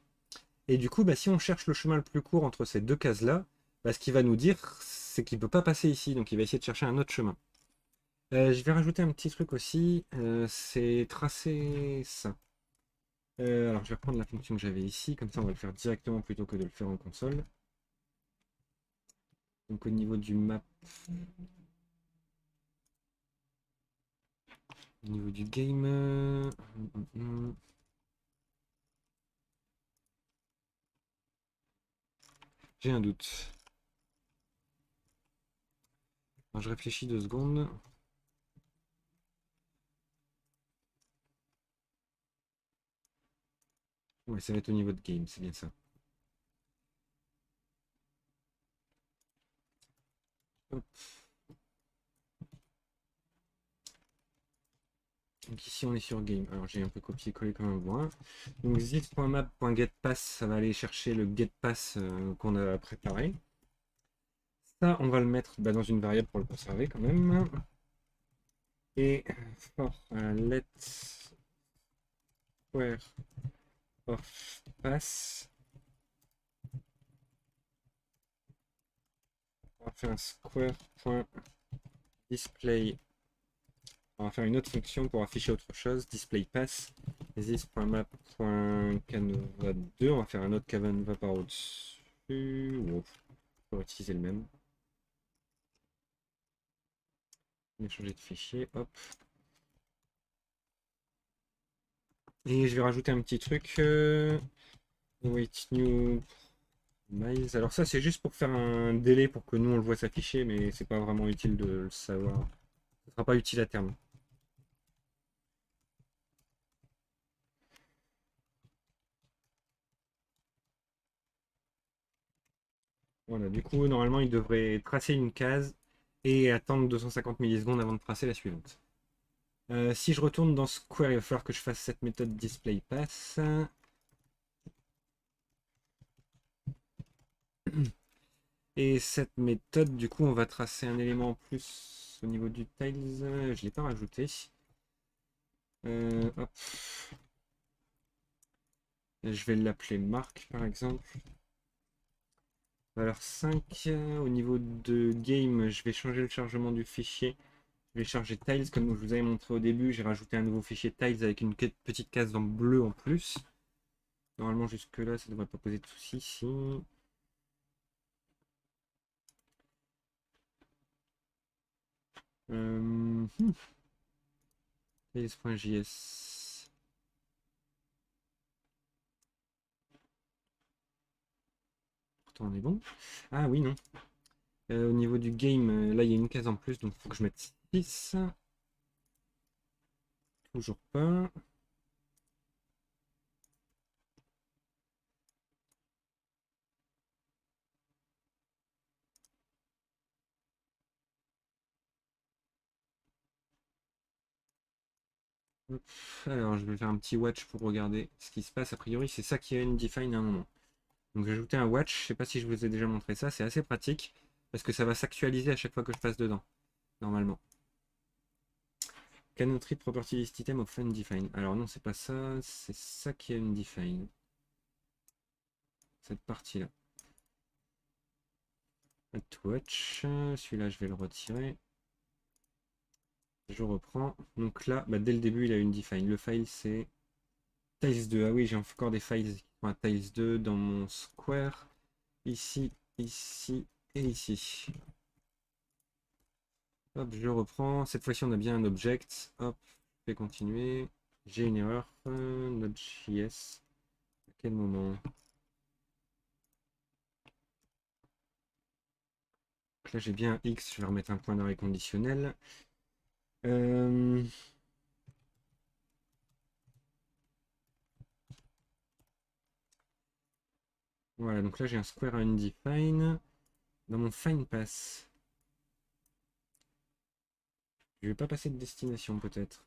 Et du coup, bah, si on cherche le chemin le plus court entre ces deux cases-là, bah, ce qu'il va nous dire, c'est qu'il ne peut pas passer ici. Donc il va essayer de chercher un autre chemin. Je vais rajouter un petit truc aussi. C'est tracer ça. Alors je vais reprendre la fonction que j'avais ici. Comme ça, on va le faire directement plutôt que de le faire en console. Donc au niveau du map, au niveau du game, j'ai un doute. Alors, je réfléchis 2 secondes. Ouais, ça va être au niveau de game, c'est bien ça. Hop. Donc ici on est sur game. Alors j'ai un peu copié-collé comme un bourrin. Donc this.map.getPass, ça va aller chercher le getPass qu'on a préparé. Ça, on va le mettre bah, dans une variable pour le conserver quand même. Et for let square of pass, on va faire un square.display. On va faire une autre fonction pour afficher autre chose. Display pass. This.map.canva2. On va faire un autre canva par au-dessus. Wow. Pour utiliser le même. On va changer de fichier. Hop. Et je vais rajouter un petit truc. Wait new miles. Alors ça c'est juste pour faire un délai pour que nous on le voit s'afficher, mais c'est pas vraiment utile de le savoir. Ce sera pas utile à terme. Voilà, du coup normalement il devrait tracer une case et attendre 250 millisecondes avant de tracer la suivante. Si je retourne dans Square, il va falloir que je fasse cette méthode displayPass. Et cette méthode, du coup, on va tracer un élément en plus au niveau du tiles. Je ne l'ai pas rajouté. Hop. Je vais l'appeler marque, par exemple. Valeur 5. Au niveau de game, je vais changer le chargement du fichier. Je vais charger tiles, comme je vous avais montré au début. J'ai rajouté un nouveau fichier tiles avec une petite case en bleu en plus. Normalement, jusque-là, ça ne devrait pas poser de soucis ici. Euh, tiles.js. Pourtant, on est bon. Ah oui, non. Au niveau du game, là, il y a une case en plus, donc il faut que je mette 6. Toujours pas. Hop. Alors, je vais faire un petit watch pour regarder ce qui se passe. A priori, c'est ça qui est undefined à un moment. Donc, j'ai ajouté un watch. Je sais pas si je vous ai déjà montré ça. C'est assez pratique parce que ça va s'actualiser à chaque fois que je passe dedans, normalement. Cannot read property list item of undefined. Alors non, c'est pas ça. C'est ça qui est undefined. Cette partie-là. Add to watch. Celui-là, je vais le retirer. Je reprends. Donc là, bah, dès le début, il a undefined. Le file, c'est Tiles 2. Ah oui, j'ai encore des files qui sont à Tiles 2 dans mon square. Ici, ici et ici. Hop, je reprends. Cette fois-ci, on a bien un object. Hop, je vais continuer. J'ai une erreur. Node.js. À quel moment? Donc là j'ai bien un X, je vais remettre un point d'arrêt conditionnel. Euh, Voilà, donc là j'ai un square undefined. Dans mon find pass, je vais pas passer de destination peut-être.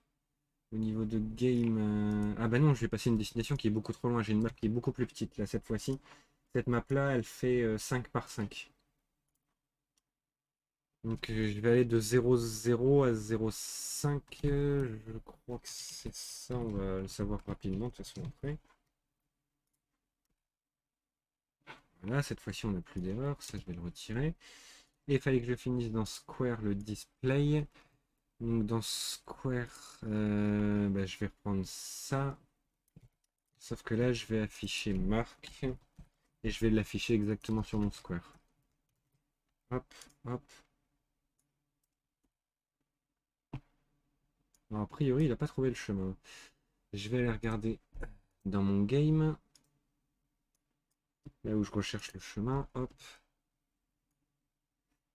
Au niveau de game. Ah bah non, je vais passer une destination qui est beaucoup trop loin. J'ai une map qui est beaucoup plus petite là cette fois-ci. Cette map là, elle fait 5 par 5. Donc je vais aller de 0,0 à 0,5. Je crois que c'est ça, on va le savoir rapidement de toute façon après. Voilà, cette fois-ci on n'a plus d'erreur, ça je vais le retirer. Et il fallait que je finisse dans Square le display. Donc dans Square, bah, je vais reprendre ça. Sauf que là je vais afficher marque. Et je vais l'afficher exactement sur mon Square. Hop, hop. Alors, a priori il n'a pas trouvé le chemin. Je vais aller regarder dans mon game. Là où je recherche le chemin, hop.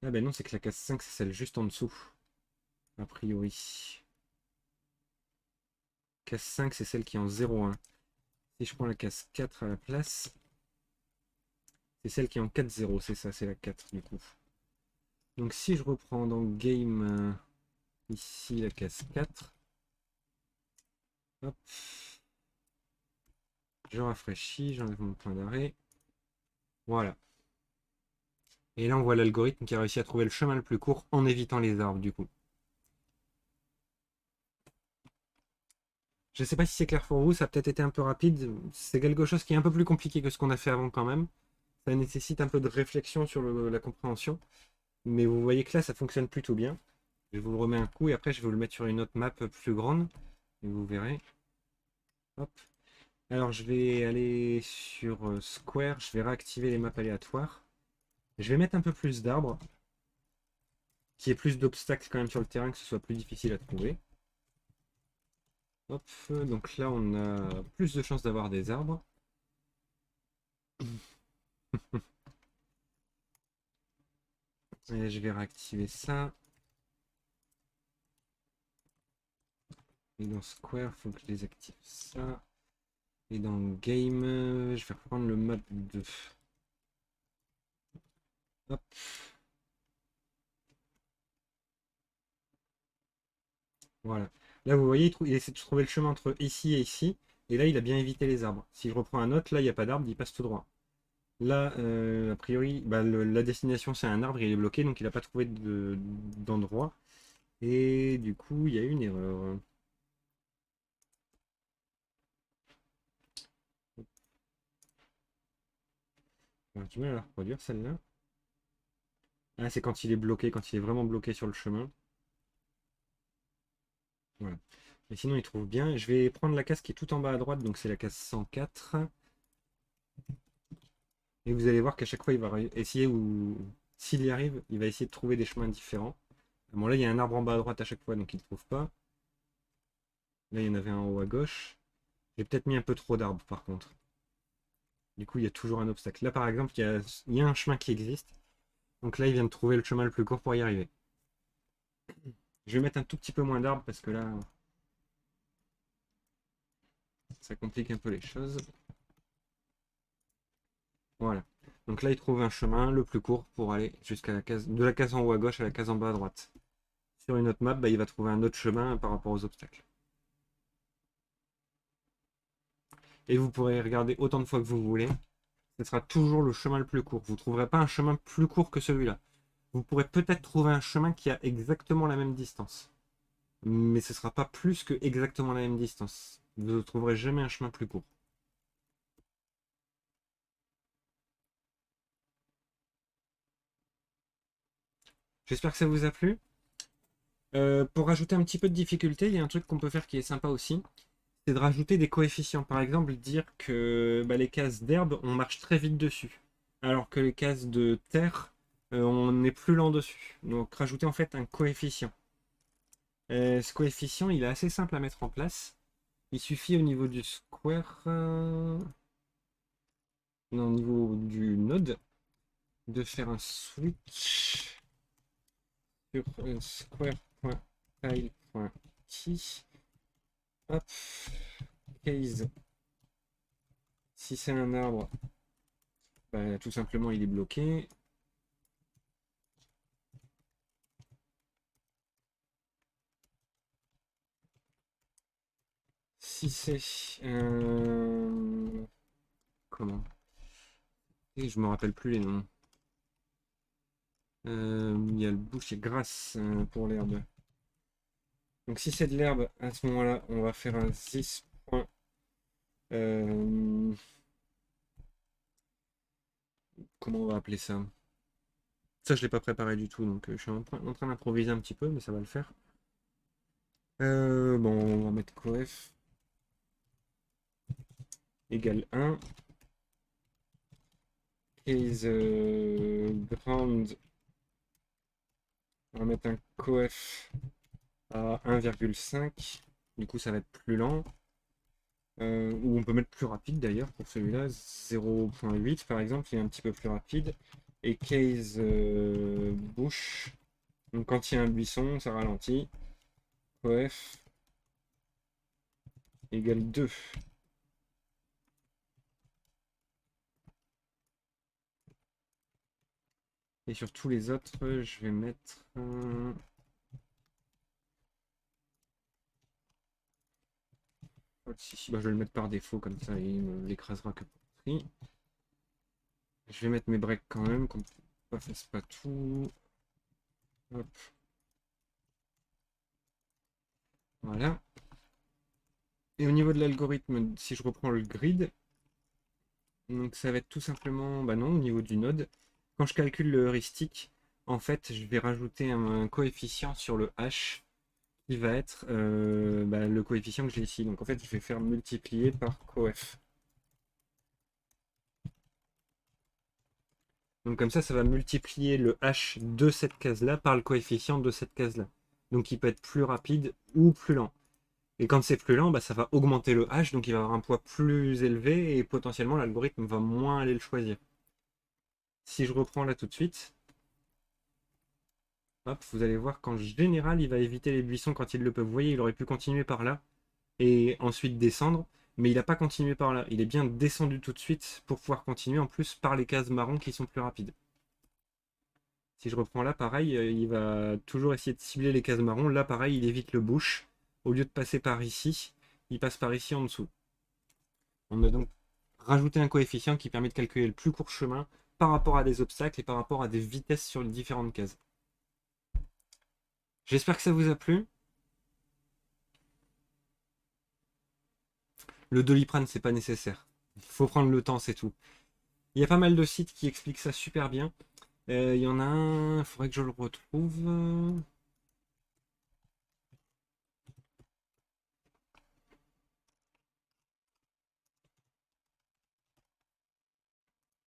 Ah ben non, c'est que la case 5, c'est celle juste en dessous. A priori. Case 5, c'est celle qui est en 0,1. Si je prends la case 4 à la place, c'est celle qui est en 4,0. C'est ça, c'est la 4 du coup. Donc si je reprends dans Game, ici, la case 4. Hop. Je rafraîchis, j'enlève mon point d'arrêt. Voilà. Et là, on voit l'algorithme qui a réussi à trouver le chemin le plus court en évitant les arbres du coup. Je ne sais pas si c'est clair pour vous, ça a peut-être été un peu rapide. C'est quelque chose qui est un peu plus compliqué que ce qu'on a fait avant quand même. Ça nécessite un peu de réflexion sur la compréhension. Mais vous voyez que là, ça fonctionne plutôt bien. Je vous le remets un coup et après, je vais vous le mettre sur une autre map plus grande. Et vous verrez. Hop. Alors, je vais aller sur Square. Je vais réactiver les maps aléatoires. Je vais mettre un peu plus d'arbres. Qu'il y ait plus d'obstacles quand même sur le terrain, que ce soit plus difficile à trouver. Hop, donc là on a plus de chances d'avoir des arbres. Et je vais réactiver ça. Et dans Square, il faut que je désactive ça. Et dans Game, je vais reprendre le map de... Hop. Voilà. Là vous voyez, il essaie de trouver le chemin entre ici et ici. Et là il a bien évité les arbres. Si je reprends un autre, là il n'y a pas d'arbre, il passe tout droit. Là, a priori, bah, la destination c'est un arbre, il est bloqué, donc il n'a pas trouvé d'endroit. Et du coup, il y a une erreur. On a du mal à la reproduire celle-là. Ah, c'est quand il est bloqué, quand il est vraiment bloqué sur le chemin. Voilà. Mais sinon, il trouve bien. Je vais prendre la case qui est tout en bas à droite, donc c'est la case 104. Et vous allez voir qu'à chaque fois, il va essayer, ou s'il y arrive, il va essayer de trouver des chemins différents. Bon, là, il y a un arbre en bas à droite à chaque fois, donc il ne trouve pas. Là, il y en avait un en haut à gauche. J'ai peut-être mis un peu trop d'arbres, par contre. Du coup, il y a toujours un obstacle. Là, par exemple, il y a un chemin qui existe. Donc là, il vient de trouver le chemin le plus court pour y arriver. Je vais mettre un tout petit peu moins d'arbres parce que là, ça complique un peu les choses. Voilà. Donc là, il trouve un chemin le plus court pour aller jusqu'à la case, de la case en haut à gauche à la case en bas à droite. Sur une autre map, bah, il va trouver un autre chemin par rapport aux obstacles. Et vous pourrez regarder autant de fois que vous voulez. Ce sera toujours le chemin le plus court. Vous ne trouverez pas un chemin plus court que celui-là. Vous pourrez peut-être trouver un chemin qui a exactement la même distance. Mais ce ne sera pas plus que exactement la même distance. Vous ne trouverez jamais un chemin plus court. J'espère que ça vous a plu. Pour rajouter un petit peu de difficulté, il y a un truc qu'on peut faire qui est sympa aussi. C'est de rajouter des coefficients. Par exemple, dire que bah, les cases d'herbe, on marche très vite dessus. Alors que les cases de terre, on est plus lent dessus. Donc rajouter en fait un coefficient. Ce coefficient, il est assez simple à mettre en place. Il suffit au niveau du square, non, au niveau du node, de faire un switch. sur square.tile.key. Hop, case. Si c'est un arbre, bah, tout simplement il est bloqué. Si c'est comment? Et je me rappelle plus les noms. Il y a le bush et grasse pour l'herbe. Donc si c'est de l'herbe, à ce moment-là, on va faire un 6 point. Comment on va appeler ça? Ça, je l'ai pas préparé du tout, donc je suis en train d'improviser un petit peu, mais ça va le faire. Bon, on va mettre coef égale 1. Case ground, on va mettre un coef à 1,5. Du coup, ça va être plus lent. Ou on peut mettre plus rapide d'ailleurs pour celui-là, 0,8 par exemple, il est un petit peu plus rapide. Et case bush, donc quand il y a un buisson, ça ralentit. Coef égale 2. Et sur tous les autres, je vais mettre bah, je vais le mettre par défaut, comme ça il ne l'écrasera que pour tri. Je vais mettre mes breaks quand même, qu'on ne fasse pas tout. Hop. Voilà. Et au niveau de l'algorithme, si je reprends le grid, donc ça va être tout simplement, bah non, au niveau du node, quand je calcule le heuristique, en fait, je vais rajouter un coefficient sur le h qui va être bah, le coefficient que j'ai ici. Donc en fait, je vais faire multiplier par coef. Donc comme ça va multiplier le h de cette case-là par le coefficient de cette case-là. Donc il peut être plus rapide ou plus lent. Et quand c'est plus lent, bah, ça va augmenter le h, donc il va avoir un poids plus élevé et potentiellement l'algorithme va moins aller le choisir. Si je reprends là tout de suite, hop, vous allez voir qu'en général, il va éviter les buissons quand il le peut. Vous voyez, il aurait pu continuer par là et ensuite descendre, mais il n'a pas continué par là. Il est bien descendu tout de suite pour pouvoir continuer en plus par les cases marron qui sont plus rapides. Si je reprends là, pareil, il va toujours essayer de cibler les cases marron. Là, pareil, il évite le bush. Au lieu de passer par ici, il passe par ici en dessous. On a donc rajouté un coefficient qui permet de calculer le plus court chemin par rapport à des obstacles et par rapport à des vitesses sur les différentes cases. J'espère que ça vous a plu. Le Doliprane, c'est pas nécessaire. Il faut prendre le temps, c'est tout. Il y a pas mal de sites qui expliquent ça super bien. Il y en a un, il faudrait que je le retrouve.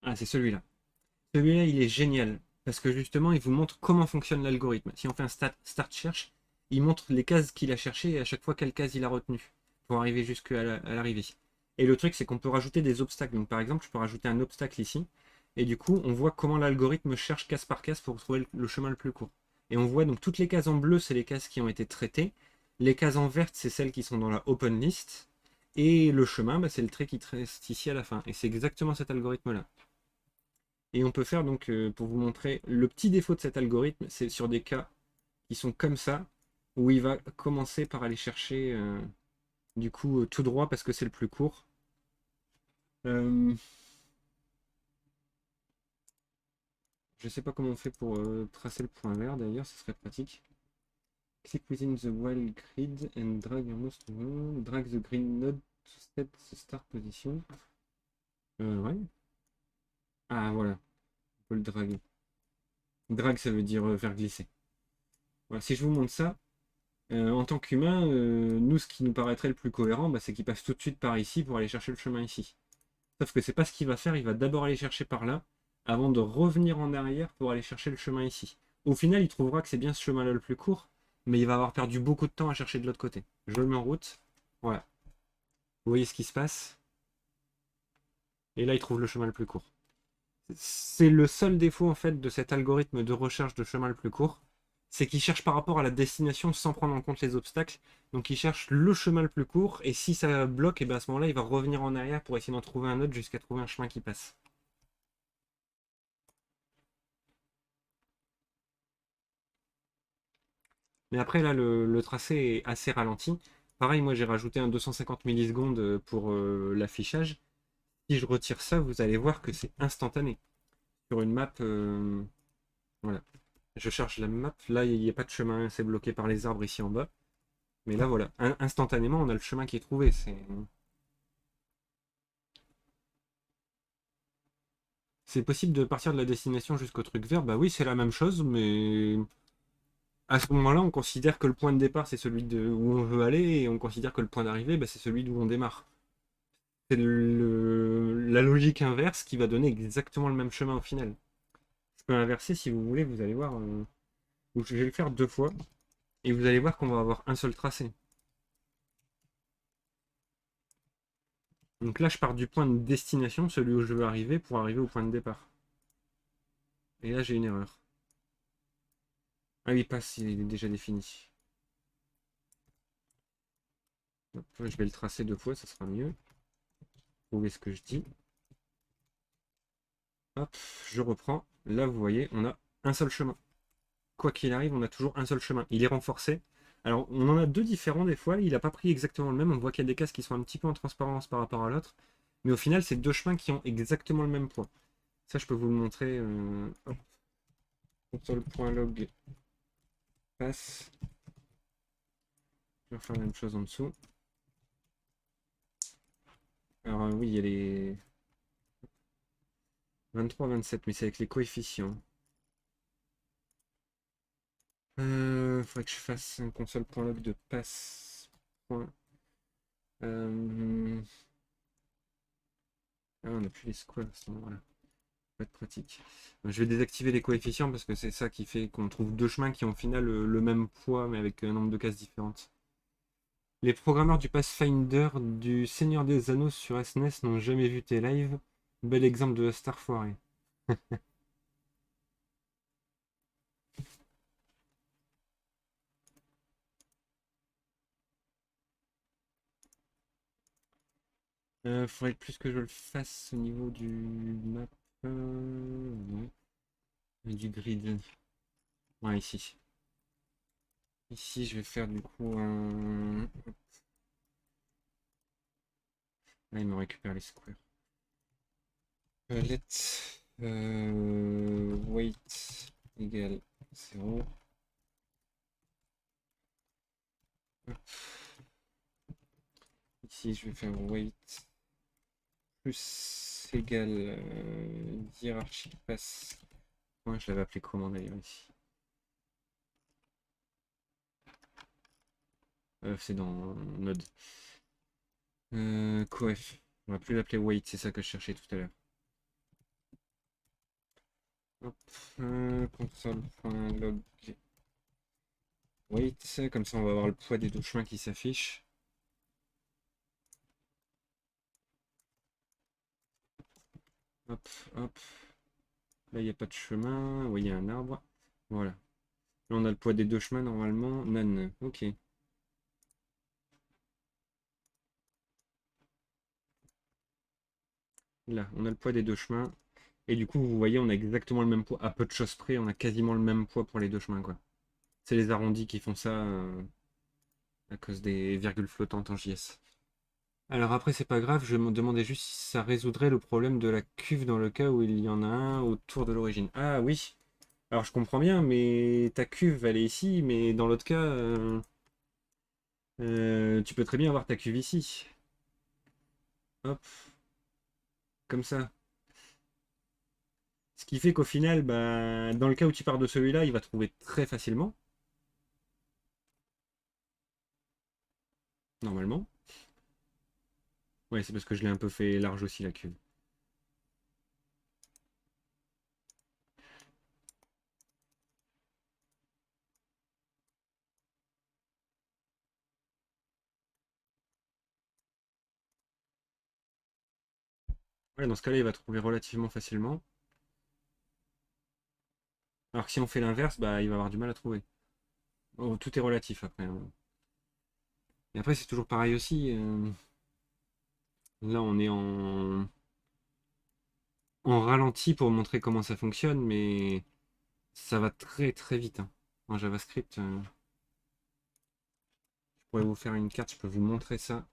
Ah, c'est celui-là. Celui-là, il est génial. Parce que justement, il vous montre comment fonctionne l'algorithme. Si on fait un start cherche, il montre les cases qu'il a cherchées et à chaque fois quelle case il a retenue pour arriver jusqu'à l'arrivée. Et le truc, c'est qu'on peut rajouter des obstacles. Donc par exemple, je peux rajouter un obstacle ici. Et du coup, on voit comment l'algorithme cherche case par case pour trouver le chemin le plus court. Et on voit donc toutes les cases en bleu, c'est les cases qui ont été traitées. Les cases en verte, c'est celles qui sont dans la open list. Et le chemin, bah, c'est le trait qui reste ici à la fin. Et c'est exactement cet algorithme-là. Et on peut faire donc, pour vous montrer, le petit défaut de cet algorithme, c'est sur des cas qui sont comme ça, où il va commencer par aller chercher du coup tout droit parce que c'est le plus court. Je ne sais pas comment on fait pour tracer le point vert d'ailleurs, ce serait pratique. Click within the wild grid and drag your mouse to drag the green node to set the start position. Ouais. Ah voilà, on peut le draguer. Drag ça veut dire faire glisser. Voilà, si je vous montre ça, en tant qu'humain, nous, ce qui nous paraîtrait le plus cohérent, bah, c'est qu'il passe tout de suite par ici pour aller chercher le chemin ici. Sauf que c'est pas ce qu'il va faire, il va d'abord aller chercher par là, avant de revenir en arrière pour aller chercher le chemin ici. Au final, il trouvera que c'est bien ce chemin-là le plus court, mais il va avoir perdu beaucoup de temps à chercher de l'autre côté. Je le mets en route, voilà. Vous voyez ce qui se passe? Et là, il trouve le chemin le plus court. C'est le seul défaut en fait de cet algorithme de recherche de chemin le plus court, C'est qu'il cherche par rapport à la destination sans prendre en compte les obstacles. Donc il cherche le chemin le plus court, et si ça bloque, et ben à ce moment-là, il va revenir en arrière pour essayer d'en trouver un autre jusqu'à trouver un chemin qui passe. Mais après, là, le tracé est assez ralenti. Pareil, moi j'ai rajouté un 250 millisecondes pour l'affichage. Si je retire ça, vous allez voir que c'est instantané. Sur une map, voilà. Je cherche la map. Là, il n'y a pas de chemin, c'est bloqué par les arbres ici en bas. Mais là, voilà. Instantanément, on a le chemin qui est trouvé. C'est possible de partir de la destination jusqu'au truc vert. Bah oui, c'est la même chose, mais à ce moment-là, on considère que le point de départ, c'est celui où on veut aller, et on considère que le point d'arrivée, bah, c'est celui d'où on démarre. C'est la logique inverse qui va donner exactement le même chemin au final. Je peux inverser si vous voulez, vous allez voir. Je vais le faire 2 fois, et vous allez voir qu'on va avoir un seul tracé. Donc là, je pars du point de destination, celui où je veux arriver, pour arriver au point de départ. Et là, j'ai une erreur. Ah oui, passe, il est déjà défini. Hop, je vais le tracer 2 fois, ça sera mieux. Prouver ce que je dis. Hop, je reprends. Là, vous voyez, on a un seul chemin. Quoi qu'il arrive, on a toujours un seul chemin. Il est renforcé. Alors, on en a deux différents des fois. Il n'a pas pris exactement le même. On voit qu'il y a des cases qui sont un petit peu en transparence par rapport à l'autre. Mais au final, c'est deux chemins qui ont exactement le même poids. Ça, je peux vous le montrer. Hop, console.log passe. Je vais faire la même chose en dessous. Alors, oui, il y a les 23, 27, mais c'est avec les coefficients. Faudrait que je fasse un console.log de passe. Ah, on n'a plus les squares à ce moment-là. Pas de pratique. Je vais désactiver les coefficients parce que c'est ça qui fait qu'on trouve deux chemins qui ont au final le même poids mais avec un nombre de cases différentes. Les programmeurs du Pathfinder du Seigneur des Anneaux sur SNES n'ont jamais vu tes lives. Bel exemple de Star foiré. Faudrait plus que je le fasse au niveau du map. Ouais. Du grid. Ouais, ici. Ici, je vais faire du coup un. Là, il me récupère les squares. Let weight égale 0. Ici, je vais faire weight plus égale hiérarchie pass. Ouais, je l'avais appelé comment d'ailleurs ici? C'est dans Node. Coef. On va plus l'appeler weight, c'est ça que je cherchais tout à l'heure. Hop, console.log weight, comme ça on va avoir le poids des deux chemins qui s'affichent. Hop, hop. Là, il n'y a pas de chemin. Oui, il y a un arbre. Voilà. Là, on a le poids des deux chemins normalement. None. Ok. Là, on a le poids des deux chemins. Et du coup, vous voyez, on a exactement le même poids. À peu de choses près, on a quasiment le même poids pour les deux chemins, quoi. C'est les arrondis qui font ça à cause des virgules flottantes en JS. Alors après, c'est pas grave, je me demandais juste si ça résoudrait le problème de la cuve dans le cas où il y en a un autour de l'origine. Ah oui, alors je comprends bien, mais ta cuve, elle est ici, mais dans l'autre cas, tu peux très bien avoir ta cuve ici. Hop, comme ça. Ce qui fait qu'au final, bah, dans le cas où tu pars de celui-là, il va trouver très facilement, normalement. Ouais, c'est parce que je l'ai un peu fait large aussi, la cuve. Ouais, dans ce cas-là, il va trouver relativement facilement. Alors que si on fait l'inverse, bah, il va avoir du mal à trouver. Oh, tout est relatif après, hein. Et après, c'est toujours pareil aussi. Là, on est en ralenti pour montrer comment ça fonctionne, mais ça va très très vite, hein. En JavaScript, je pourrais vous faire une carte, je peux vous montrer ça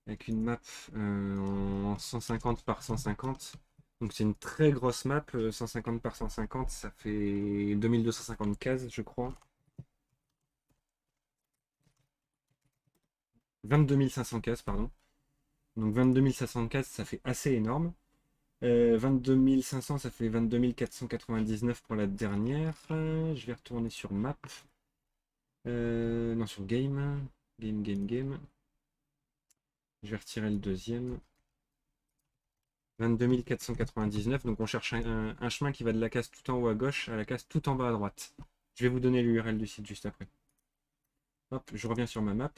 avec une map en 150 par 150. Donc c'est une très grosse map, 150 par 150, ça fait 2250 cases, je crois. 22 500 cases, pardon. Donc 22 500 cases, ça fait assez énorme. 22 500, ça fait 22 499 pour la dernière. Je vais retourner sur map. Non, sur game. Game, game, game. Je vais retirer le deuxième. 22 499. Donc on cherche un chemin qui va de la case tout en haut à gauche à la case tout en bas à droite. Je vais vous donner l'URL du site juste après. Hop, je reviens sur ma map.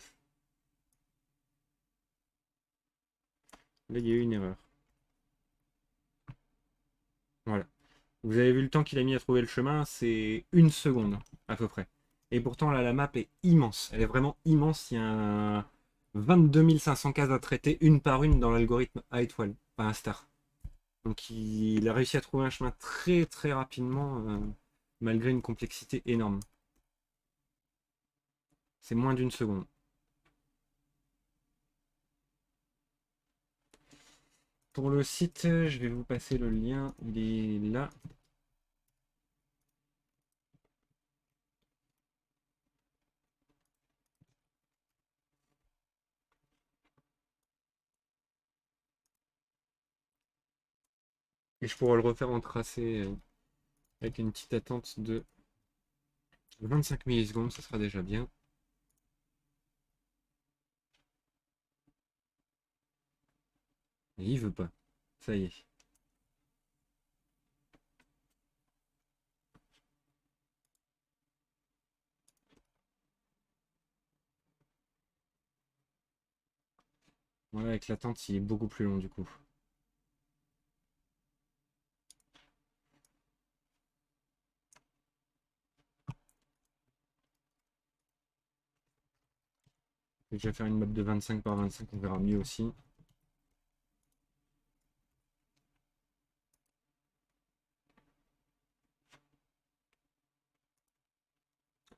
Là, il y a eu une erreur. Voilà. Vous avez vu le temps qu'il a mis à trouver le chemin, c'est une seconde à peu près. Et pourtant là la map est immense, elle est vraiment immense, il y a 22 500 cases à traiter une par une dans l'algorithme A étoile, pas un star. Donc il a réussi à trouver un chemin très très rapidement malgré une complexité énorme. C'est moins d'une seconde. Pour le site, je vais vous passer le lien, il est là. Et je pourrais le refaire en tracé avec une petite attente de 25 millisecondes, ça sera déjà bien. Et il veut pas. Ça y est. Voilà, avec l'attente, il est beaucoup plus long du coup. Je vais faire une map de 25 par 25, on verra mieux aussi.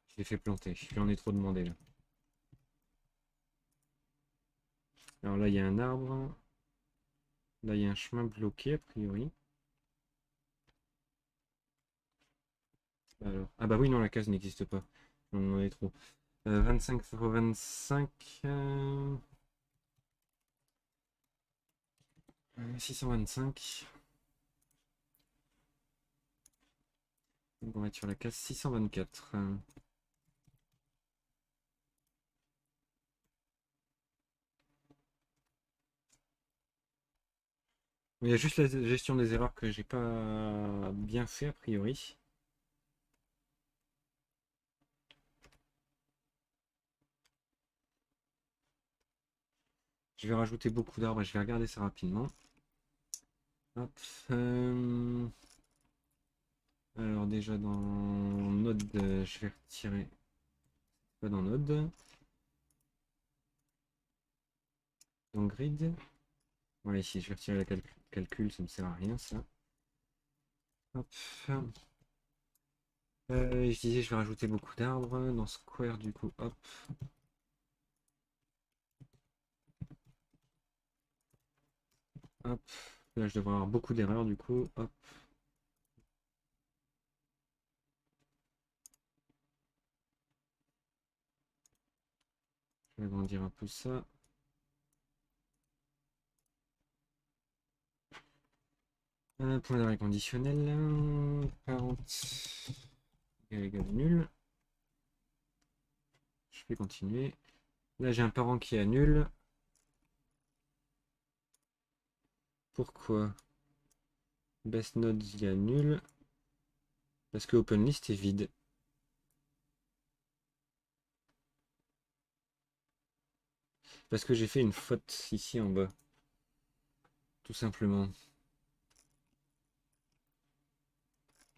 Je l'ai fait planter, je lui en ai trop demandé là. Alors là, il y a un arbre. Là, il y a un chemin bloqué a priori. Alors... Ah bah oui, non, la case n'existe pas. On en est trop. 25 x 25. 625. Donc on va être sur la case 624. Il y a juste la gestion des erreurs que j'ai pas bien fait a priori. Je vais rajouter beaucoup d'arbres, je vais regarder ça rapidement. Hop, alors déjà dans Node, je vais retirer. Pas dans Node. Dans Grid. Voilà ici, je vais retirer la calcul, ça ne me sert à rien ça. Hop. Je disais je vais rajouter beaucoup d'arbres. Dans Square du coup, hop. Hop. Là je devrais avoir beaucoup d'erreurs du coup. Hop. Je vais agrandir un peu ça. Point d'arrêt conditionnel. 40 égale nul. Je vais continuer. Là j'ai un parent qui annule. Pourquoi? Best node il y a nul. Parce que OpenList est vide. Parce que j'ai fait une faute ici en bas. Tout simplement.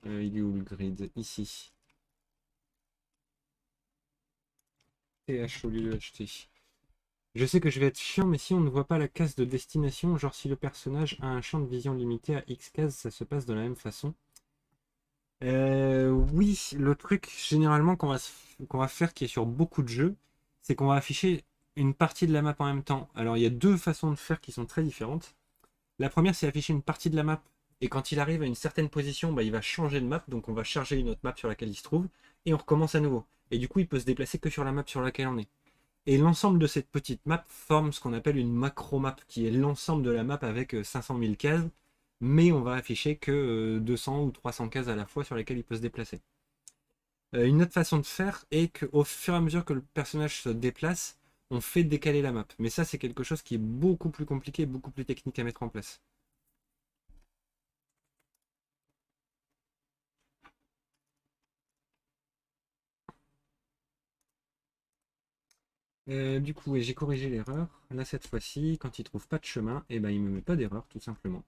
Il est où le grid? Ici. TH au lieu de HT. Je sais que je vais être chiant, mais si on ne voit pas la case de destination, genre si le personnage a un champ de vision limité à X cases, ça se passe de la même façon. Oui, le truc généralement qu'on va faire qui est sur beaucoup de jeux, c'est qu'on va afficher une partie de la map en même temps. Alors il y a deux façons de faire qui sont très différentes. La première, c'est afficher une partie de la map, et quand il arrive à une certaine position, bah, il va changer de map, donc on va charger une autre map sur laquelle il se trouve, et on recommence à nouveau. Et du coup, il peut se déplacer que sur la map sur laquelle on est. Et l'ensemble de cette petite map forme ce qu'on appelle une macro map, qui est l'ensemble de la map avec 500 000 cases, mais on va afficher que 200 ou 300 cases à la fois sur lesquelles il peut se déplacer. Une autre façon de faire est qu'au fur et à mesure que le personnage se déplace, on fait décaler la map. Mais ça, c'est quelque chose qui est beaucoup plus compliqué, beaucoup plus technique à mettre en place. Du coup, j'ai corrigé l'erreur. Là, cette fois-ci, quand il trouve pas de chemin, et ben, il me met pas d'erreur, tout simplement.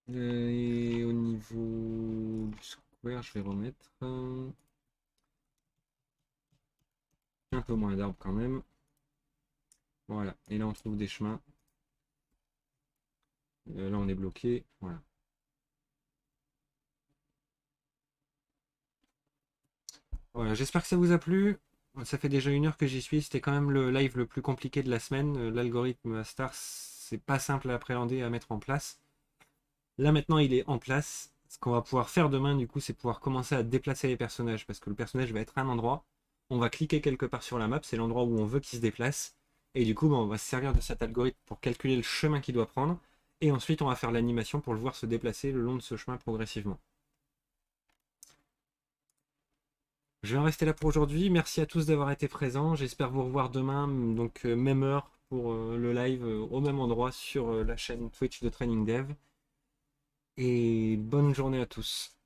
Et au niveau du square, je vais remettre un peu moins d'arbres quand même. Voilà. Et là, on trouve des chemins. Là, on est bloqué. Voilà. Voilà, j'espère que ça vous a plu. Ça fait déjà 1 heure que j'y suis. C'était quand même le live le plus compliqué de la semaine. L'algorithme Star, c'est pas simple à appréhender et à mettre en place. Là maintenant, il est en place. Ce qu'on va pouvoir faire demain, du coup, c'est pouvoir commencer à déplacer les personnages parce que le personnage va être à un endroit. On va cliquer quelque part sur la map, c'est l'endroit où on veut qu'il se déplace. Et du coup, on va se servir de cet algorithme pour calculer le chemin qu'il doit prendre. Et ensuite, on va faire l'animation pour le voir se déplacer le long de ce chemin progressivement. Je vais en rester là pour aujourd'hui. Merci à tous d'avoir été présents. J'espère vous revoir demain, donc même heure pour le live au même endroit sur la chaîne Twitch de Training Dev. Et bonne journée à tous.